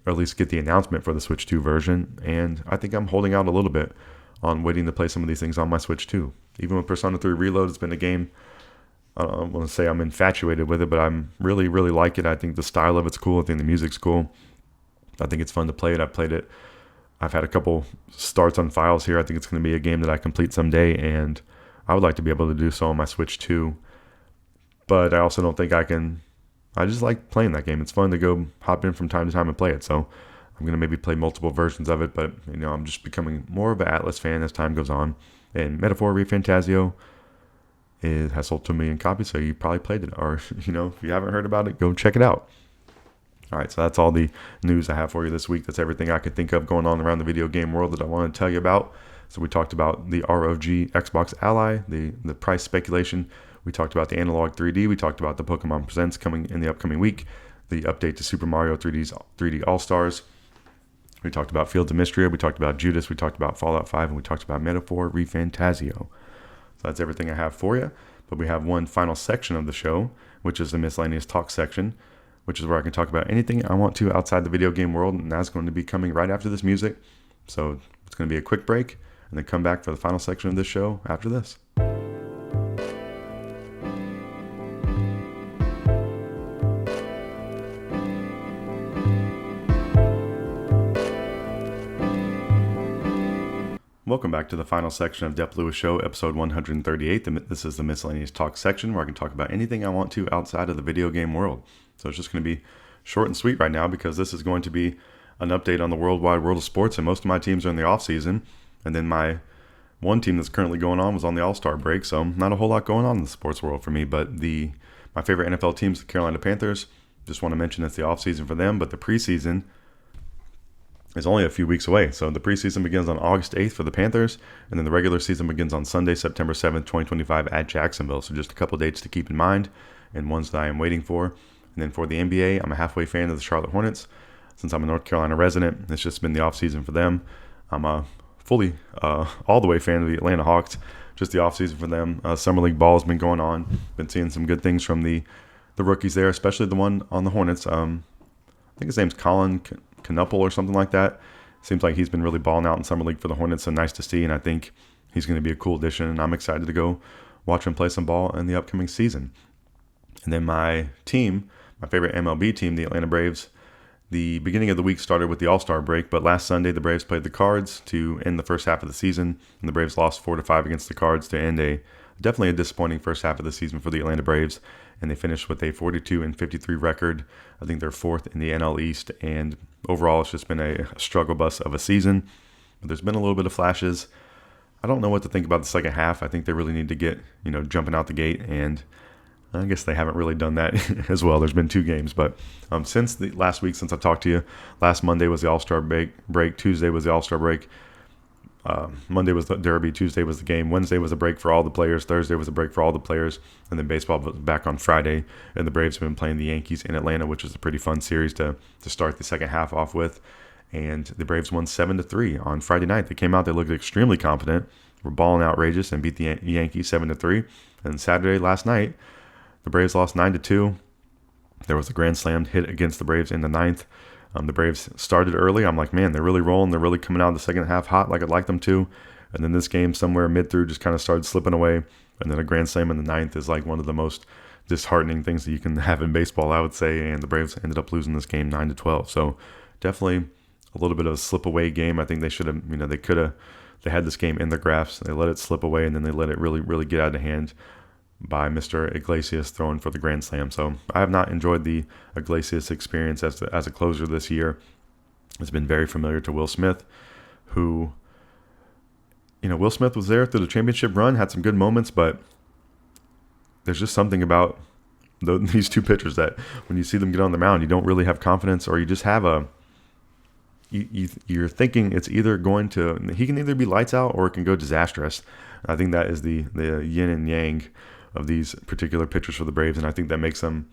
Or at least get the announcement for the Switch 2 version. And I think I'm holding out a little bit on waiting to play some of these things on my Switch 2. Even with Persona 3 Reload, it's been a game, I don't want to say I'm infatuated with it, but I'm really, really like it. I think the style of it's cool. I think the music's cool. I think it's fun to play it. I've played it. I've had a couple starts on files here. I think it's going to be a game that I complete someday, and I would like to be able to do so on my Switch 2. But I also don't think I can. I just like playing that game. It's fun to go hop in from time to time and play it. So I'm going to maybe play multiple versions of it, but I'm just becoming more of an Atlas fan as time goes on. And Metaphor ReFantazio has sold 2 million copies, so you probably played it. Or, if you haven't heard about it, go check it out. All right, so that's all the news I have for you this week. That's everything I could think of going on around the video game world that I want to tell you about. So we talked about the ROG Xbox Ally, the price speculation. We talked about the Analogue 3D. We talked about the Pokemon Presents coming in the upcoming week, the update to Super Mario 3D All-Stars. We talked about Fields of Mistria. We talked about Judas. We talked about Fallout 5. And we talked about Metaphor ReFantazio. So that's everything I have for you. But we have one final section of the show, which is the Miscellaneous Talk section, which is where I can talk about anything I want to outside the video game world. And that's going to be coming right after this music. So it's going to be a quick break, and then come back for the final section of this show after this. Welcome back to the final section of Dep Lewis Show, episode 138. This is the Miscellaneous Talk section where I can talk about anything I want to outside of the video game world. So it's just going to be short and sweet right now, because this is going to be an update on the worldwide world of sports, and most of my teams are in the off season. And then my one team that's currently going on was on the All-Star break, so not a whole lot going on in the sports world for me. But my favorite NFL teams, the Carolina Panthers, just want to mention it's the off season for them, but the preseason is only a few weeks away. So the preseason begins on August 8th for the Panthers, and then the regular season begins on Sunday, September 7th, 2025 at Jacksonville. So just a couple dates to keep in mind, and ones that I am waiting for. And then for the NBA, I'm a halfway fan of the Charlotte Hornets. Since I'm a North Carolina resident, it's just been the offseason for them. I'm a fully all the way fan of the Atlanta Hawks, just the offseason for them. Summer League ball has been going on. Been seeing some good things from the rookies there, especially the one on the Hornets. I think his name's Colin Knuppel or something like that. Seems like he's been really balling out in Summer League for the Hornets, so nice to see, and I think he's going to be a cool addition, and I'm excited to go watch him play some ball in the upcoming season. And then my team, my favorite MLB team, the Atlanta Braves, the beginning of the week started with the All-Star break, but last Sunday the Braves played the Cards to end the first half of the season, and the Braves lost 4-5 against the Cards to end a definitely a disappointing first half of the season for the Atlanta Braves, and they finished with a 42-53 record. I think they're fourth in the NL East, and overall it's just been a struggle bus of a season. But there's been a little bit of flashes. I don't know what to think about the second half. I think they really need to get, jumping out the gate, and I guess they haven't really done that as well. There's been 2 games, but since the last week, since I talked to you, last Monday was the All-Star break. Tuesday was the All-Star break. Monday was the Derby. Tuesday was the game. Wednesday was a break for all the players. Thursday was a break for all the players. And then baseball was back on Friday. And the Braves have been playing the Yankees in Atlanta, which is a pretty fun series to start the second half off with. And the Braves won 7-3 on Friday night. They came out, they looked extremely confident, were balling outrageous, and beat the Yankees 7-3. And Saturday last night, the Braves lost 9-2. There was a grand slam hit against the Braves in the ninth. The Braves started early. I'm like, man, they're really rolling. They're really coming out of the second half hot like I'd like them to. And then this game somewhere mid-through just kind of started slipping away. And then a grand slam in the ninth is like one of the most disheartening things that you can have in baseball, I would say. And the Braves ended up losing this game 9-12. So definitely a little bit of a slip away game. I think they should have, they had this game in their grasp. They let it slip away, and then they let it really, really get out of hand by Mr. Iglesias throwing for the grand slam. So I have not enjoyed the Iglesias experience as a closer this year. It's been very familiar to Will Smith, who, Will Smith was there through the championship run, had some good moments, but there's just something about these 2 pitchers that when you see them get on the mound, you don't really have confidence, or you just have you're thinking it's either he can either be lights out or it can go disastrous. I think that is the yin and yang of these particular pitchers for the Braves, and I think that makes them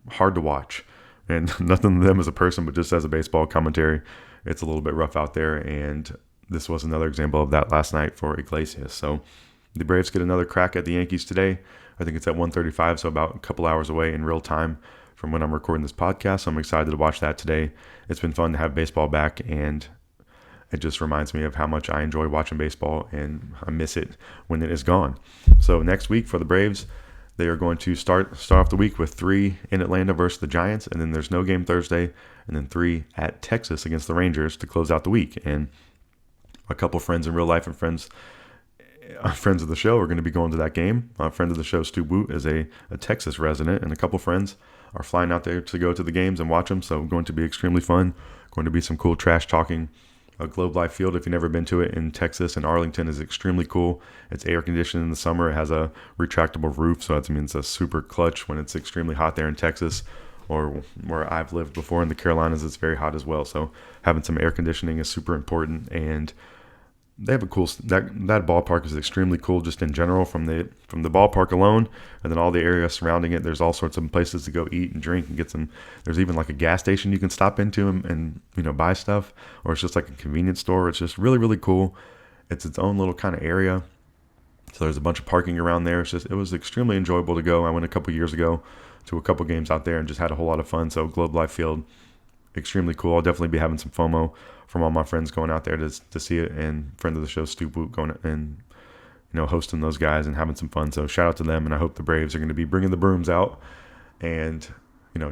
hard to watch. And nothing to them as a person, but just as a baseball commentary, it's a little bit rough out there, and this was another example of that last night for Iglesias. So the Braves get another crack at the Yankees today. I think it's at 1:35, so about a couple hours away in real time from when I'm recording this podcast. So I'm excited to watch that today. It's been fun to have baseball back, and it just reminds me of how much I enjoy watching baseball, and I miss it when it is gone. So next week for the Braves, they are going to start off the week with 3 in Atlanta versus the Giants, and then there's no game Thursday, and then 3 at Texas against the Rangers to close out the week. And a couple friends in real life and friends of the show are going to be going to that game. A friend of the show, Stu Woot, is a Texas resident, and a couple friends are flying out there to go to the games and watch them. So going to be extremely fun. Going to be some cool trash talking. Globe Life Field, if you've never been to it, in Texas and Arlington, is extremely cool. It's air conditioned in the summer. It has a retractable roof, so that means it's a super clutch when it's extremely hot there in Texas, or where I've lived before in the Carolinas, it's very hot as well. So having some air conditioning is super important, and they have a cool that ballpark is extremely cool just in general from the ballpark alone, and then all the area surrounding it. There's all sorts of places to go eat and drink and get some. There's even like a gas station you can stop into and buy stuff, or it's just like a convenience store. It's just really, really cool. It's its own little kind of area. So there's a bunch of parking around there. It was extremely enjoyable to go. I went a couple years ago to a couple games out there and just had a whole lot of fun. So Globe Life Field, extremely cool. I'll definitely be having some FOMO from all my friends going out there to see it, and friend of the show, Stu Boot, going and hosting those guys and having some fun. So shout out to them, and I hope the Braves are going to be bringing the brooms out, and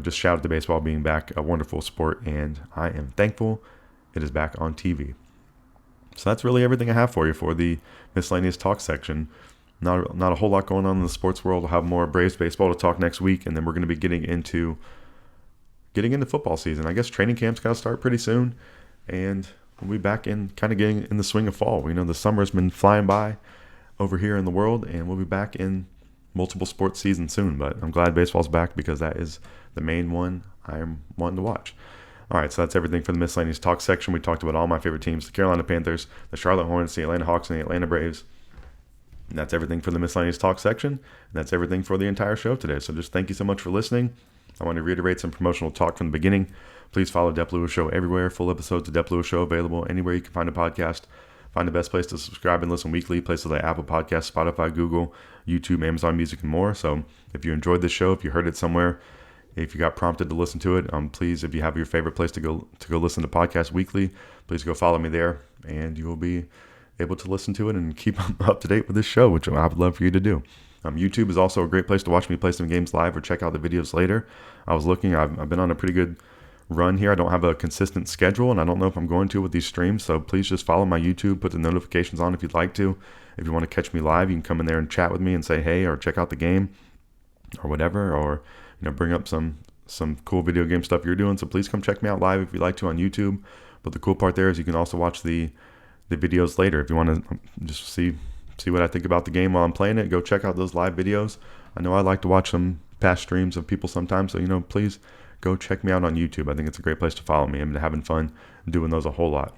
just shout out to baseball being back, a wonderful sport, and I am thankful it is back on TV. So that's really everything I have for you for the miscellaneous talk section. Not a whole lot going on in the sports world. We'll have more Braves baseball to talk next week, and then we're going to be getting into football season. I guess training camp's got to start pretty soon, and we'll be back in kind of getting in the swing of fall. The summer's been flying by over here in the world, and we'll be back in multiple sports season soon. But I'm glad baseball's back because that is the main one I'm wanting to watch. All right, so that's everything for the miscellaneous talk section. We talked about all my favorite teams: the Carolina Panthers, the Charlotte Hornets, the Atlanta Hawks, and the Atlanta Braves. And that's everything for the miscellaneous talk section. And that's everything for the entire show today. So just thank you so much for listening. I want to reiterate some promotional talk from the beginning. Please follow Dep Lewis Show everywhere. Full episodes of Dep Lewis Show available anywhere you can find a podcast. Find the best place to subscribe and listen weekly, places like Apple Podcasts, Spotify, Google, YouTube, Amazon Music, and more. So if you enjoyed this show, if you heard it somewhere, if you got prompted to listen to it, please, if you have your favorite place to go listen to podcasts weekly, please go follow me there, and you will be able to listen to it and keep up to date with this show, which I would love for you to do. YouTube is also a great place to watch me play some games live or check out the videos later. I was looking, I've been on a pretty good run here. I don't have a consistent schedule, and I don't know if I'm going to with these streams, so please just follow my YouTube, put the notifications on if you'd like to. If you want to catch me live, you can come in there and chat with me and say hey, or check out the game, or whatever, or bring up some cool video game stuff you're doing. So please come check me out live if you'd like to on YouTube. But the cool part there is you can also watch the videos later. If you want to just see what I think about the game while I'm playing it, go check out those live videos. I know I like to watch some past streams of people sometimes, so please go check me out on YouTube. I think it's a great place to follow me. I'm having fun doing those a whole lot.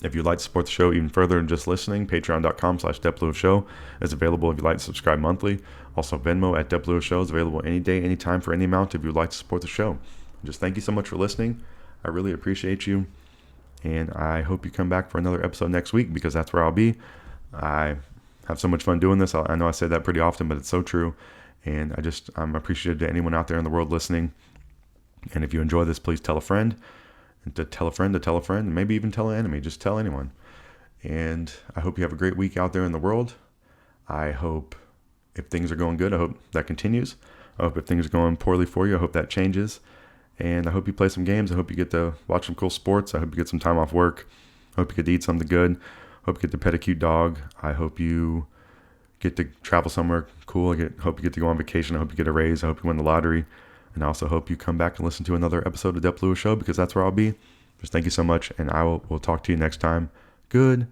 If you'd like to support the show even further than just listening, patreon.com/Dep Lewis Show is available if you'd like to subscribe monthly. Also, Venmo at Dep Lewis Show is available any day, anytime, for any amount if you'd like to support the show. Just thank you so much for listening. I really appreciate you. And I hope you come back for another episode next week, because that's where I'll be. I have so much fun doing this. I know I say that pretty often, but it's so true. And I'm appreciative to anyone out there in the world listening. And if you enjoy this, please tell a friend, and to tell a friend, and maybe even tell an enemy. Just tell anyone. And I hope you have a great week out there in the world. I hope if things are going good, I hope that continues. I hope if things are going poorly for you, I hope that changes. And I hope you play some games. I hope you get to watch some cool sports. I hope you get some time off work. I hope you get to eat something good. I hope you get to pet a cute dog. I hope you get to travel somewhere cool. I hope you get to go on vacation. I hope you get a raise. I hope you win the lottery. And I also hope you come back and listen to another episode of Dep Lewis Show, because that's where I'll be. Just thank you so much, and we'll talk to you next time. Goodbye.